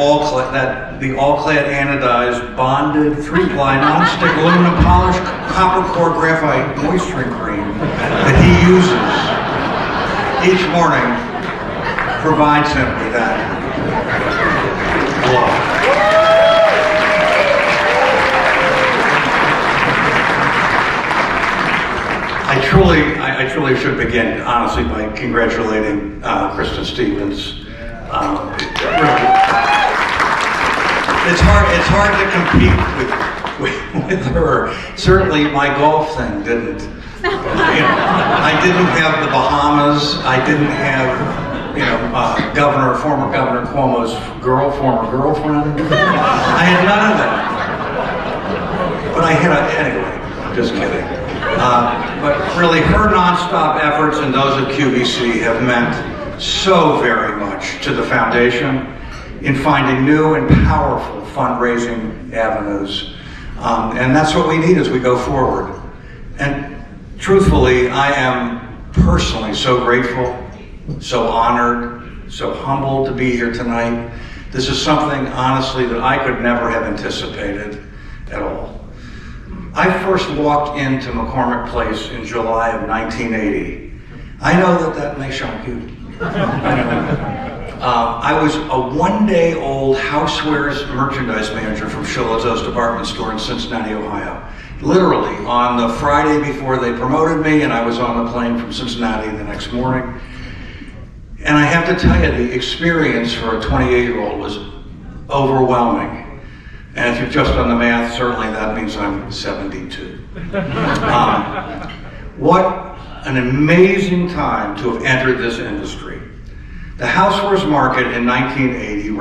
the all-clad anodized, bonded, 3-ply, non-stick, aluminum polished, copper core graphite moisturing cream that he uses each morning provides him with that glow. I truly should begin, honestly, by congratulating Kristen Stevens. It's hard to compete with her. Certainly, my golf thing didn't. I didn't have the Bahamas. I didn't have, former Governor Cuomo's former girlfriend. I had none of that. But I had anyway, just kidding. But really, her nonstop efforts and those of QVC have meant so very much to the foundation in finding new and powerful fundraising avenues. And that's what we need as we go forward. And truthfully, I am personally so grateful, so honored, so humbled to be here tonight. This is something, honestly, that I could never have anticipated at all. I first walked into McCormick Place in July of 1980. I know that may shock you. I was a one-day-old housewares merchandise manager from Shillito's department store in Cincinnati, Ohio. Literally, on the Friday before they promoted me, and I was on the plane from Cincinnati the next morning. And I have to tell you, the experience for a 28-year-old was overwhelming. And if you've just done the math, certainly that means I'm 72. What an amazing time to have entered this industry. The housewares market in 1980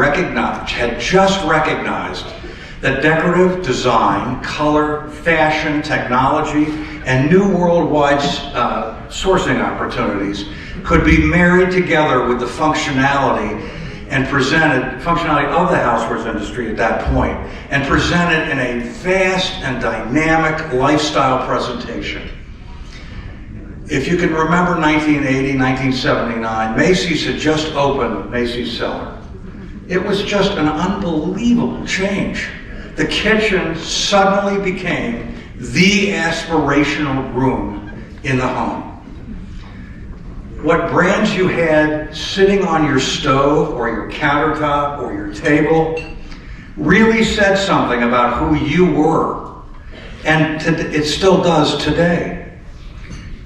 had just recognized that decorative design, color, fashion, technology and new worldwide sourcing opportunities could be married together with the functionality of the housewares industry at that point, and presented in a vast and dynamic lifestyle presentation. If you can remember 1980, 1979, Macy's had just opened Macy's Cellar. It was just an unbelievable change. The kitchen suddenly became the aspirational room in the home. What brands you had sitting on your stove or your countertop or your table really said something about who you were, and it still does today.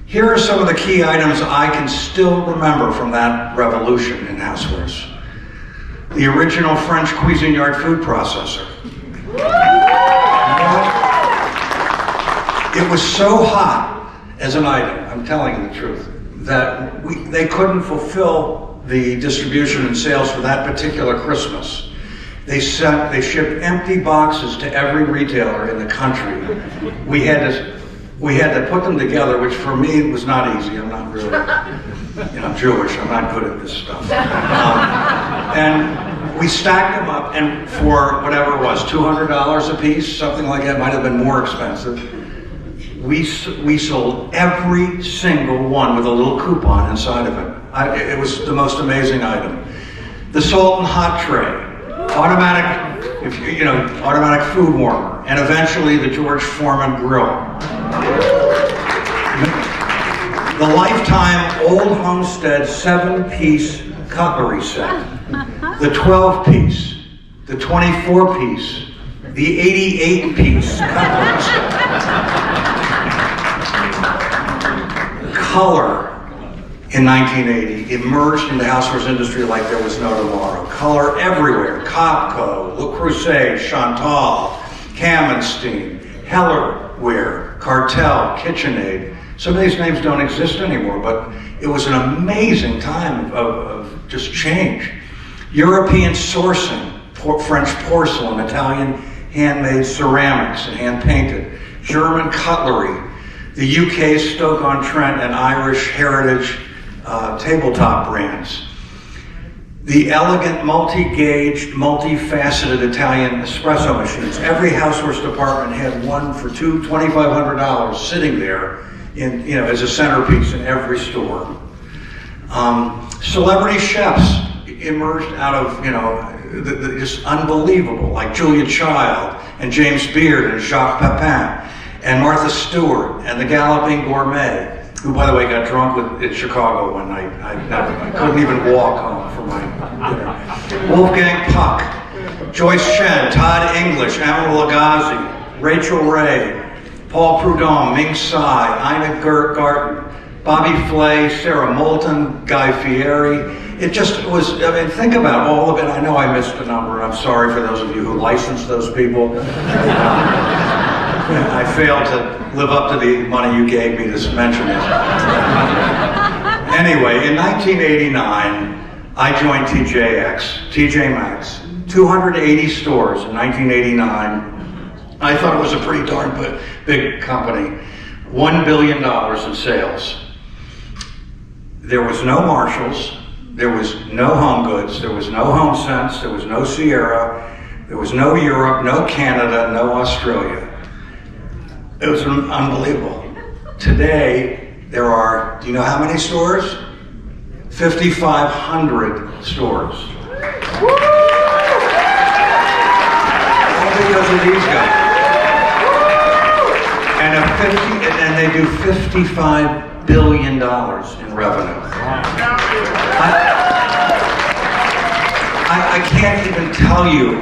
Here are some of the key items I can still remember from that revolution in housewares. The original French Cuisinart food processor. It was so hot as an item, I'm telling you the truth, that they couldn't fulfill the distribution and sales for that particular Christmas. They shipped empty boxes to every retailer in the country. We had to put them together, which for me was not easy. I'm not really, Jewish. I'm not good at this stuff. And we stacked them up, and for whatever it was, $200 a piece, something like that, might have been more expensive. We sold every single one with a little coupon inside of it. It was the most amazing item. The salt and hot tray, automatic food warmer, and eventually the George Foreman grill. The Lifetime Old Homestead 7-piece cutlery set, the 12-piece, the 24-piece, the 88-piece cutlery set. Color in 1980 emerged in the housewares industry like there was no tomorrow. Color everywhere. Copco, Le Creuset, Chantal, Kamenstein, Hellerware, Cartel, KitchenAid. Some of these names don't exist anymore, but it was an amazing time of just change. European sourcing, French porcelain, Italian handmade ceramics and hand-painted, German cutlery, the UK Stoke-on-Trent and Irish heritage tabletop brands. The elegant, multi-gauged, multi-faceted Italian espresso machines. Every housewares department had one for $2,500 sitting there as a centerpiece in every store. Celebrity chefs emerged out of, just unbelievable, like Julia Child and James Beard and Jacques Pepin and Martha Stewart and the Galloping Gourmet, who, by the way, got drunk in Chicago one night. I couldn't even walk home for my dinner. Wolfgang Puck, Joyce Chen, Todd English, Emma Lagasse, Rachel Ray, Paul Prudhomme, Ming Tsai, Ina Garten, Bobby Flay, Sarah Moulton, Guy Fieri. It just was, think about all of it. I know I missed a number. I'm sorry for those of you who licensed those people. I failed to live up to the money you gave me to mention it. Anyway, in 1989, I joined TJ Maxx, 280 stores in 1989. I thought it was a pretty darn big company. $1 billion in sales. There was no Marshalls, there was no Home Goods, there was no HomeSense, there was no Sierra, there was no Europe, no Canada, no Australia. It was unbelievable. Today, there are, do you know how many stores? 5,500 stores. All because of these guys. And they do $55 billion in revenue. I can't even tell you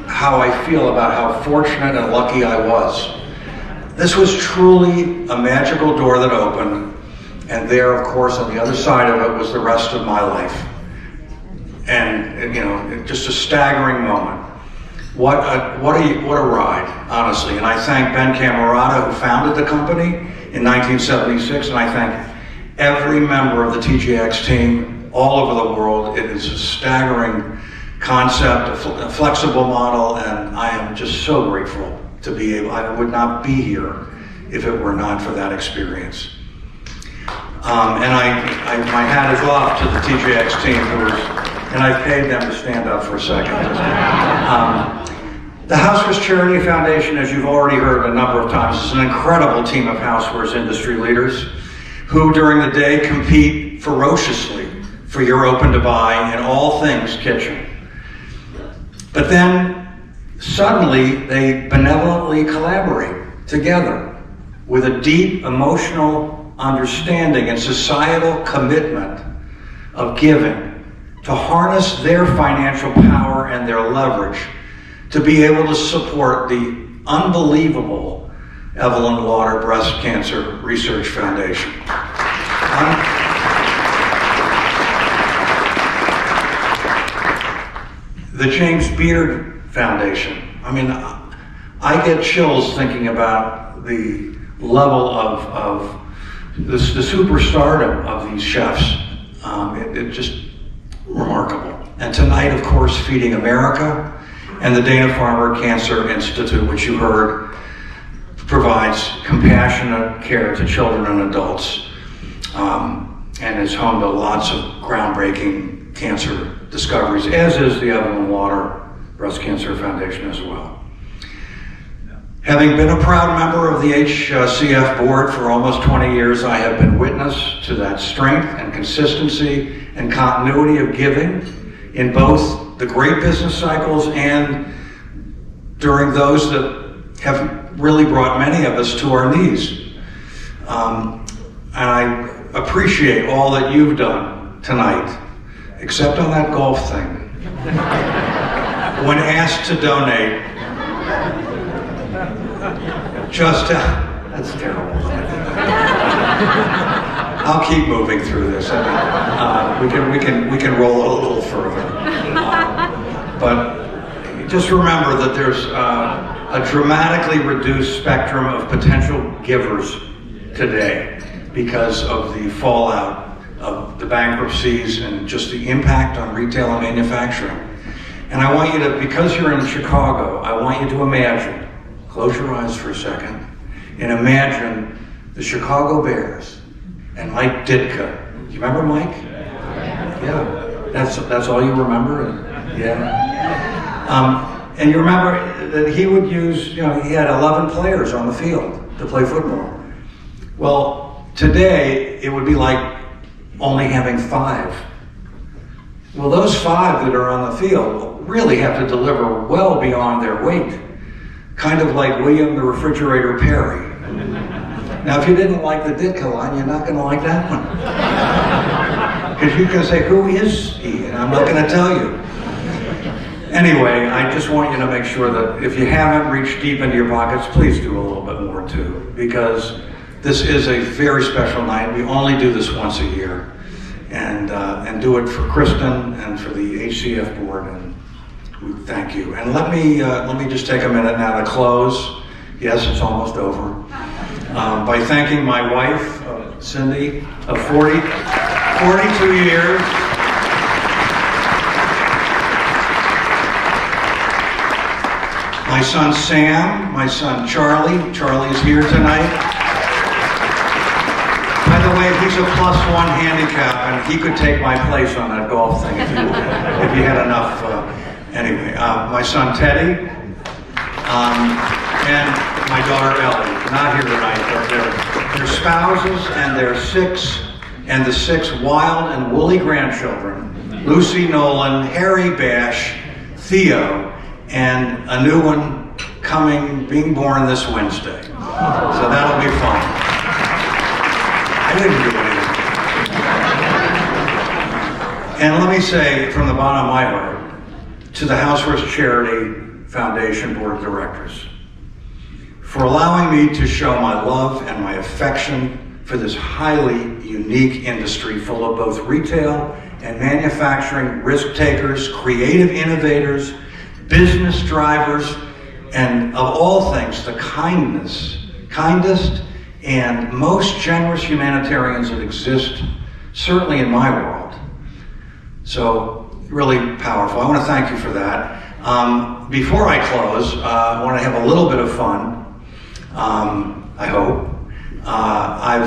how I feel about how fortunate and lucky I was. This was truly a magical door that opened, and there, of course, on the other side of it was the rest of my life. And just a staggering moment. What a ride, honestly. And I thank Ben Camerata, who founded the company in 1976, and I thank every member of the TJX team all over the world. It is a staggering concept, a flexible model, and I am just so grateful to be able. I would not be here if it were not for that experience. And my hat is off to the TJX team, and I've paid them to stand up for a second. The Housewares Charity Foundation, as you've already heard a number of times, is an incredible team of housewares industry leaders who during the day compete ferociously for your open to buy in all things kitchen. But then suddenly they benevolently collaborate together with a deep emotional understanding and societal commitment of giving to harness their financial power and their leverage to be able to support the unbelievable Evelyn Lauder Breast Cancer Research Foundation. The James Beard Foundation. I mean, I get chills thinking about the level of the superstardom of these chefs. It's just remarkable. And tonight, of course, Feeding America and the Dana-Farber Cancer Institute, which you heard, provides compassionate care to children and adults, and is home to lots of groundbreaking cancer discoveries, as is the Evelyn Lauder Breast Cancer Foundation as well. Having been a proud member of the HCF board for almost 20 years, I have been witness to that strength and consistency and continuity of giving in both the great business cycles and during those that have really brought many of us to our knees. And I appreciate all that you've done tonight, except on that golf thing. When asked to donate, that's terrible. I'll keep moving through this. We can roll it a little further. But just remember that there's a dramatically reduced spectrum of potential givers today because of the fallout of the bankruptcies and just the impact on retail and manufacturing. And I want you to, because you're in Chicago, I want you to imagine, close your eyes for a second, and imagine the Chicago Bears and Mike Ditka. You remember Mike? Yeah. That's all you remember? Yeah. And you remember that he would use, he had 11 players on the field to play football. Well, today it would be like only having 5. Well, those 5 that are on the field really have to deliver well beyond their weight. Kind of like William the Refrigerator Perry. Now, if you didn't like the Ditka line, you're not going to like that one. Because you can say, who is he? And I'm not going to tell you. Anyway, I just want you to make sure that if you haven't reached deep into your pockets, please do a little bit more too. Because this is a very special night. We only do this once a year. And do it for Kristen and for the HCF board. And we thank you. And let me just take a minute now to close. Yes, it's almost over. By thanking my wife, Cindy, of 42 years. My son Sam, my son Charlie. Charlie is here tonight. By the way, he's a +1 handicap, and he could take my place on that golf thing if he had enough. Anyway, my son Teddy, and my daughter Ellie. Not here tonight, but their spouses and the 6 wild and woolly grandchildren, Lucy Nolan, Harry Bash, Theo, and a new one being born this Wednesday. So that'll be fun. I didn't do anything. And let me say from the bottom of my heart to the Housewares Charity Foundation Board of Directors for allowing me to show my love and my affection for this highly unique industry full of both retail and manufacturing risk takers, creative innovators, business drivers, and of all things, the kindest and most generous humanitarians that exist, certainly in my world. So, really powerful. I want to thank you for that. Before I close, I want to have a little bit of fun. I hope. I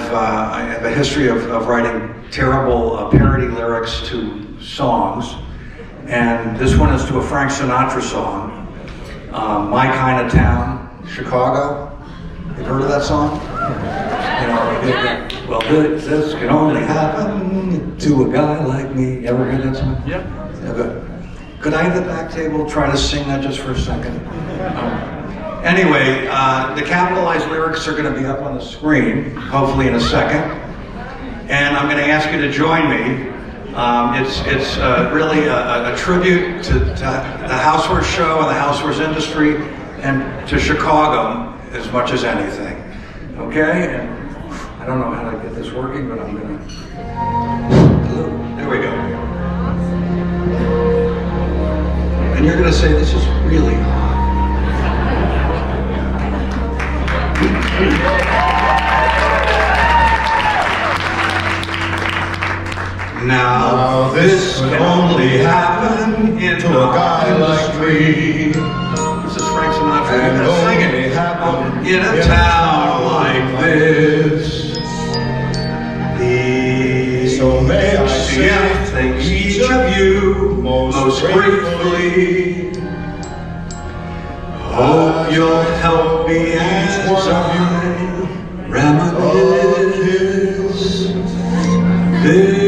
have a history of writing terrible parody lyrics to songs, and this one is to a Frank Sinatra song, My Kind of Town, Chicago. You've heard of that song? You know, well, this can only happen to a guy like me. You ever heard that song? Yeah. Good. Could I at the back table try to sing that just for a second? Anyway, the capitalized lyrics are going to be up on the screen, hopefully in a second. And I'm going to ask you to join me. It's really a tribute to the Housewares show and the Housewares industry and to Chicago as much as anything. Okay? And I don't know how to get this working, but I'm going to... There we go. And you're going to say, this is really hot. Now this can only happen to a guy like me. This is Frank Sinatra. You're going to sing it. In a town like this. So may I thank each of you most gratefully. Hope you'll help me as I reminisce. This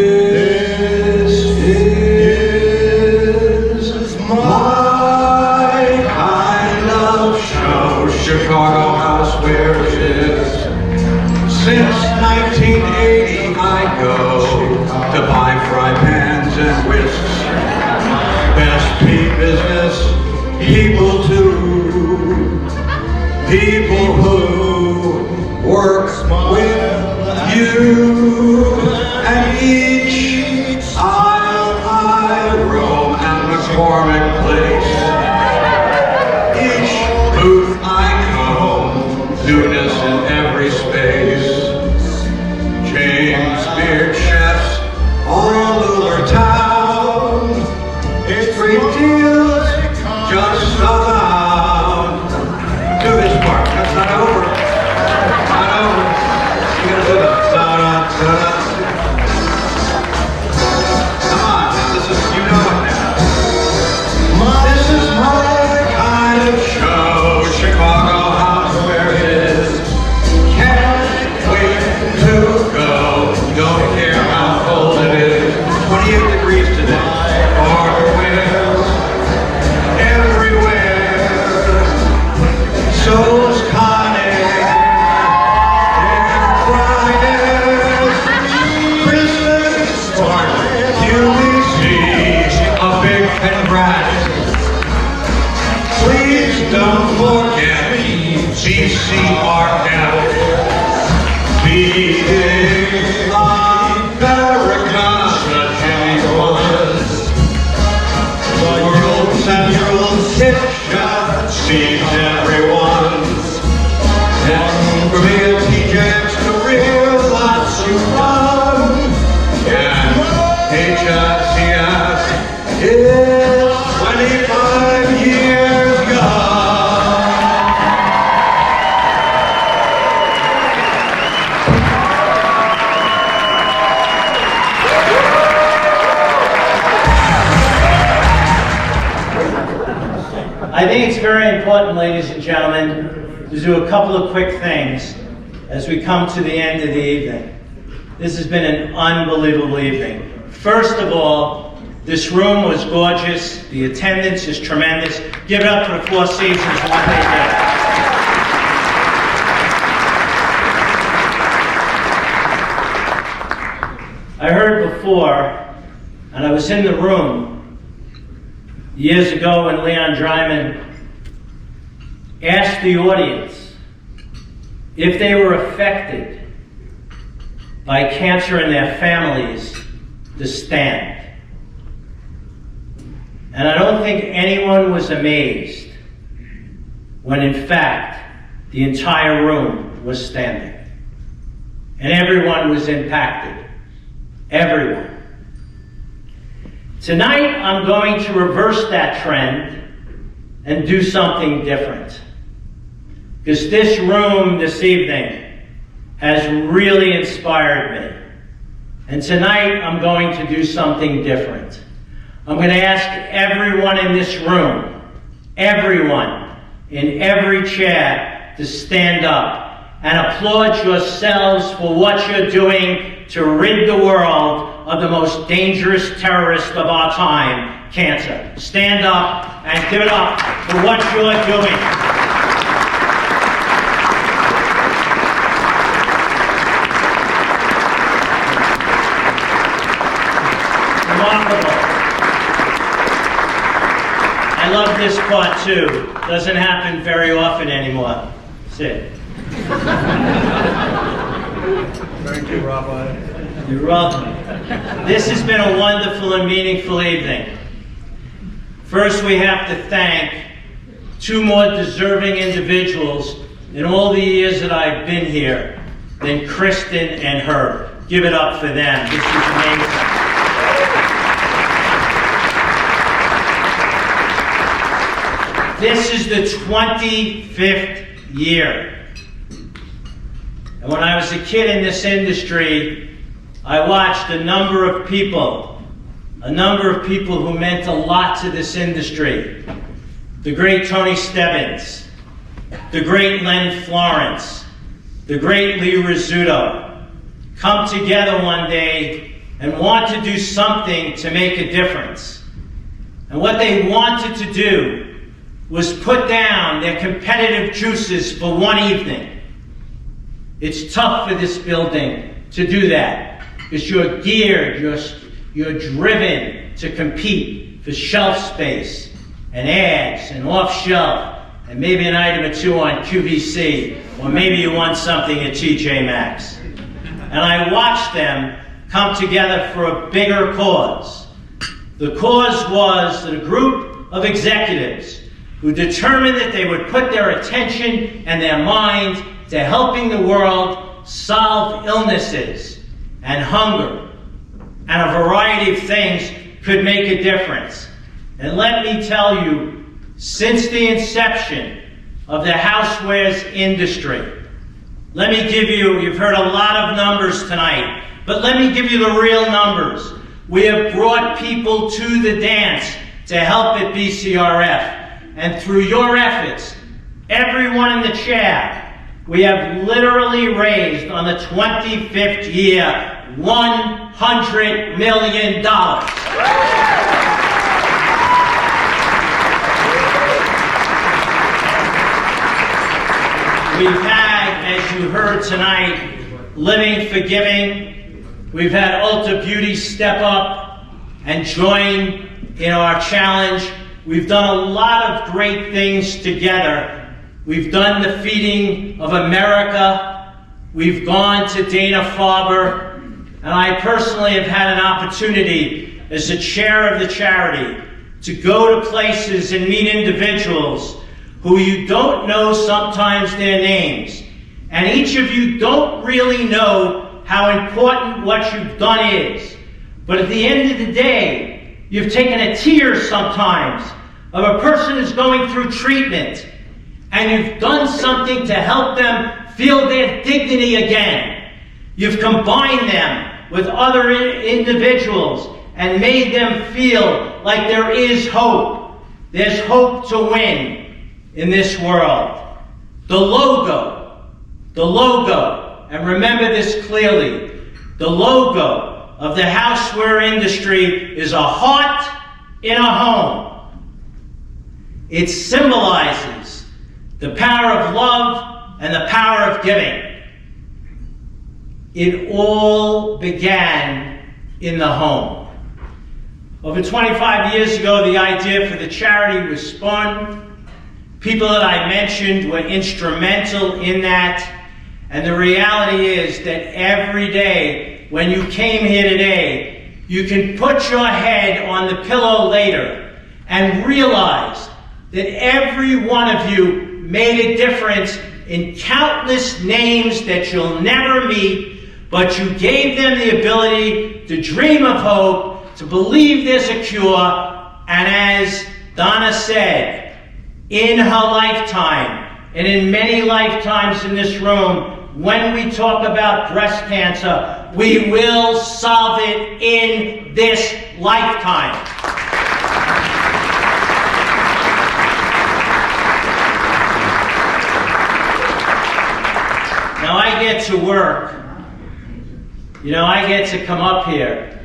is my kind of show. Chicago Housewares is. Since 1980 I go to buy fry pans and whisks. Best business people too. People who work with you. And each aisle I roam at McCormick Place. Each booth I comb, newness in every space. James Beard chefs all over town. It's great deals just abound. Do this part, that's not over. Not over. You gotta do the da-da-da-da. Come on, this is, you know it now. This is my kind of show. Chicago Housewares is. Can't wait to go. Don't care how cold it is. 28 degrees today. Hardware everywhere. So's Connie. Christmas party. QVC. A big congrats. Please don't forget BCRF. Feeding America, Jimmy was. World Central Kitchen feeds everyone. And for me and TJ's career, lots you've done. And HSCS is 25 years young. I think it's very important, ladies and gentlemen, to do a couple of quick things as we come to the end of the evening. This has been an unbelievable evening. First of all, this room was gorgeous. The attendance is tremendous. Give it up for the Four Seasons for what they did. I heard before, and I was in the room years ago when Leon Dryman asked the audience if they were affected by cancer in their families to stand. And I don't think anyone was amazed when in fact the entire room was standing. And everyone was impacted. Everyone. Tonight, I'm going to reverse that trend and do something different. because this room this evening has really inspired me. And tonight I'm going to do something different. I'm going to ask everyone in this room, everyone in every chair, to stand up and applaud yourselves for what you're doing to rid the world of the most dangerous terrorist of our time, cancer. Stand up and give it up for what you're doing. Remarkable. I love this part too. Doesn't happen very often anymore. Sit. Thank you, Rabbi. You're welcome. This has been a wonderful and meaningful evening. First, we have to thank two more deserving individuals in all the years that I've been here than Kristen and Herb. Give it up for them. This is amazing. This is the 25th year. And when I was a kid in this industry, I watched a number of people who meant a lot to this industry. The great Tony Stebbins, the great Len Florence, the great Lee Rizzuto, come together one day and want to do something to make a difference. And what they wanted to do was put down their competitive juices for one evening. It's tough for this building to do that, because you're geared, you're driven to compete for shelf space and ads and off shelf and maybe an item or two on QVC, or maybe you want something at TJ Maxx. And I watched them come together for a bigger cause. The cause was that a group of executives who determined that they would put their attention and their mind to helping the world solve illnesses and hunger and a variety of things could make a difference. And let me tell you, since the inception of the housewares industry, let me give you, you've heard a lot of numbers tonight, but let me give you the real numbers. We have brought people to the dance to help at BCRF. And through your efforts, everyone in the chair, we have literally raised on the 25th year $100 million. We've had, as you heard tonight, Living for Giving. We've had Ulta Beauty step up and join in our challenge. We've done a lot of great things together. We've done the Feeding of America. We've gone to Dana-Farber. And I personally have had an opportunity as the chair of the charity to go to places and meet individuals who you don't know sometimes their names. And each of you don't really know how important what you've done is. But at the end of the day, you've taken a tear sometimes of a person who's going through treatment, and you've done something to help them feel their dignity again. You've combined them with other individuals and made them feel like there is hope. There's hope to win in this world. The logo, and remember this clearly, the logo of the houseware industry is a heart in a home. It symbolizes the power of love and the power of giving. It all began in the home. Over 25 years ago, the idea for the charity was spun. People that I mentioned were instrumental in that. And the reality is that every day, when you came here today, you can put your head on the pillow later and realize that every one of you made a difference in countless names that you'll never meet, but you gave them the ability to dream of hope, to believe there's a cure, and as Donna said, in her lifetime, and in many lifetimes in this room, when we talk about breast cancer, we will solve it in this lifetime. Now I get to work. I get to come up here.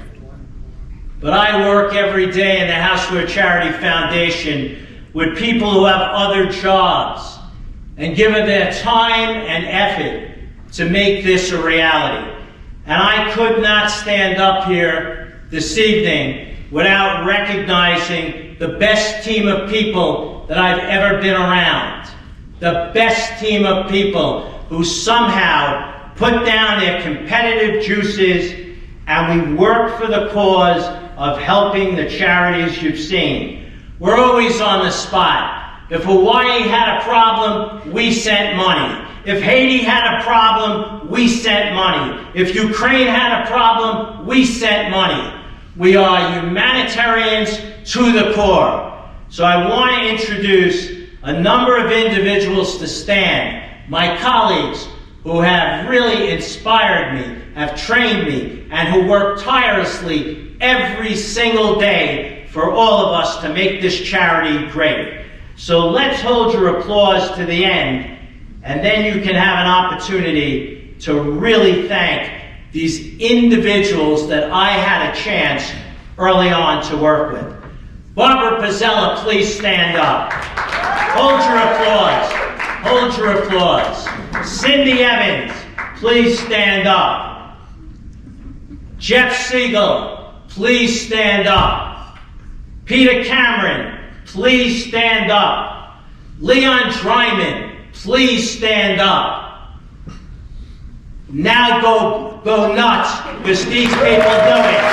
But I work every day in the Housewares Charity Foundation with people who have other jobs and give it their time and effort to make this a reality. And I could not stand up here this evening without recognizing the best team of people that I've ever been around. The best team of people who somehow put down their competitive juices, and we work for the cause of helping the charities you've seen. We're always on the spot. If Hawaii had a problem, we sent money. If Haiti had a problem, we sent money. If Ukraine had a problem, we sent money. We are humanitarians to the core. So I want to introduce a number of individuals to stand, my colleagues who have really inspired me, have trained me, and who work tirelessly every single day for all of us to make this charity great. So let's hold your applause to the end, and then you can have an opportunity to really thank these individuals that I had a chance early on to work with. Barbara Pizzella, please stand up. Hold your applause. Hold your applause. Cindy Evans, please stand up. Jeff Siegel, please stand up. Peter Cameron, please stand up. Leon Dryman, please stand up. Now go nuts, because these people do it.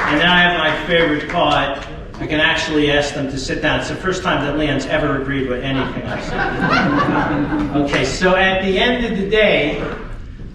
And now I have my favorite part. I can actually ask them to sit down. It's the first time that Leon's ever agreed with anything I said. Okay, so at the end of the day,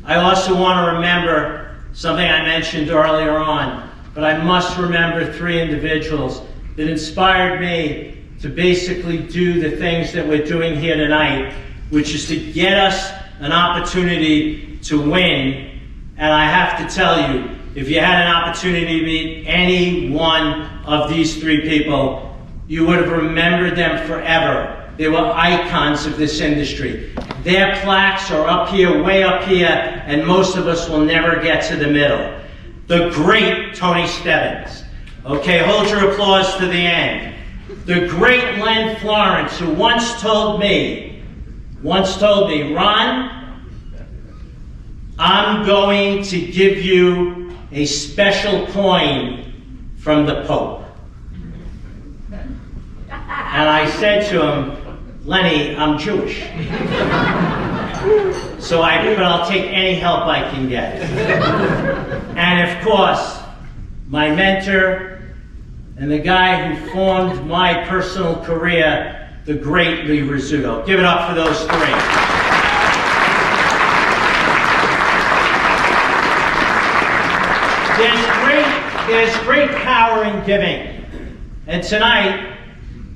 I also want to remember something I mentioned earlier on, but I must remember three individuals that inspired me to basically do the things that we're doing here tonight, which is to get us an opportunity to win. And I have to tell you, if you had an opportunity to meet any one of these three people, you would have remembered them forever. They were icons of this industry. Their plaques are up here, way up here, and most of us will never get to the middle. The great Tony Stebbins. Okay, hold your applause to the end. The great Len Florence, who once told me, Ron, I'm going to give you a special coin from the Pope. And I said to him, Lenny, I'm Jewish. But I'll take any help I can get. And of course, my mentor and the guy who formed my personal career, the great Lee Rizzuto. Give it up for those three. There's great power in giving. And tonight,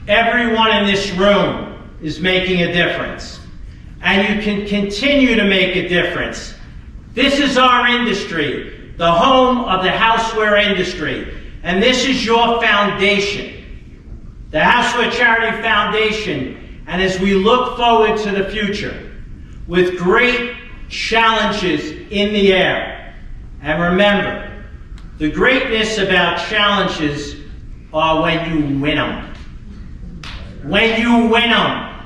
everyone in this room is making a difference. And you can continue to make a difference. This is our industry, the home of the houseware industry. And this is your foundation, the Housewares Charity Foundation. And as we look forward to the future, with great challenges in the air, and remember, the greatness about challenges are when you win them. When you win them.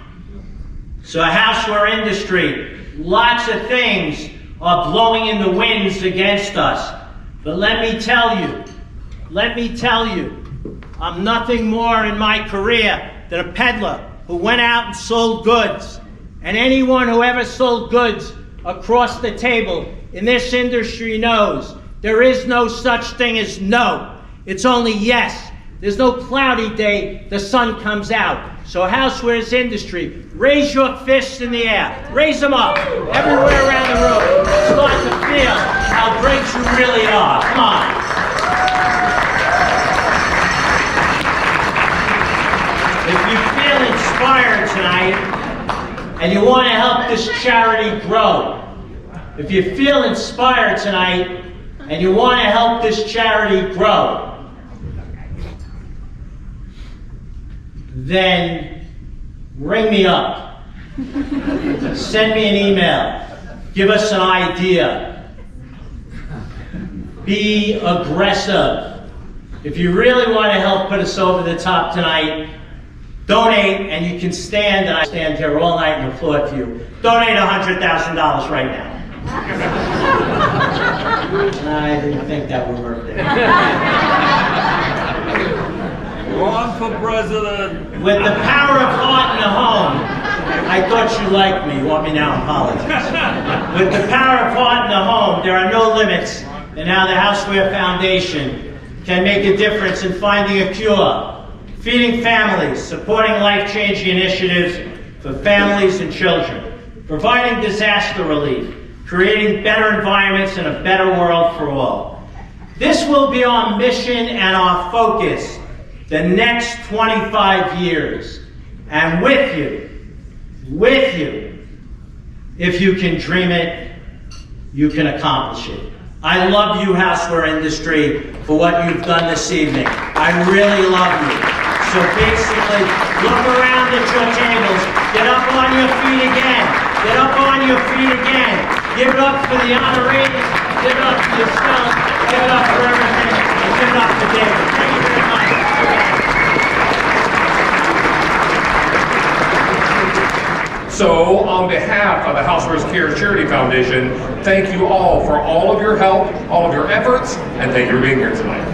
So houseware industry, lots of things are blowing in the winds against us. But let me tell you, I'm nothing more in my career than a peddler who went out and sold goods. And anyone who ever sold goods across the table in this industry knows there is no such thing as no. It's only yes. There's no cloudy day the sun comes out. So housewares industry, raise your fists in the air. Raise them up everywhere around the room. Start to feel how great you really are. Come on. If you feel inspired tonight and you want to help this charity grow, if you feel inspired tonight and you want to help this charity grow, then ring me up. Send me an email. Give us an idea. Be aggressive. If you really want to help put us over the top tonight, donate, and you can stand, and I stand here all night and applaud for you. Donate $100,000 right now. I didn't think that would work there. Run for president. With the power of heart in the home, I thought you liked me. You want me now? Apologize. With the power of heart in the home, there are no limits, and now the Housewares Foundation can make a difference in finding a cure, feeding families, supporting life-changing initiatives for families and children, providing disaster relief, creating better environments and a better world for all. This will be our mission and our focus the next 25 years. And with you, if you can dream it, you can accomplish it. I love you, houseware industry, for what you've done this evening. I really love you. So basically, look around at your tables. Get up on your feet again. Get up on your feet again. Give it up for the honorees. Give it up for yourself. Give it up for everything. And give it up for David. Thank you very much. So, on behalf of the Housewares Charity Foundation, thank you all for all of your help, all of your efforts, and thank you for being here tonight.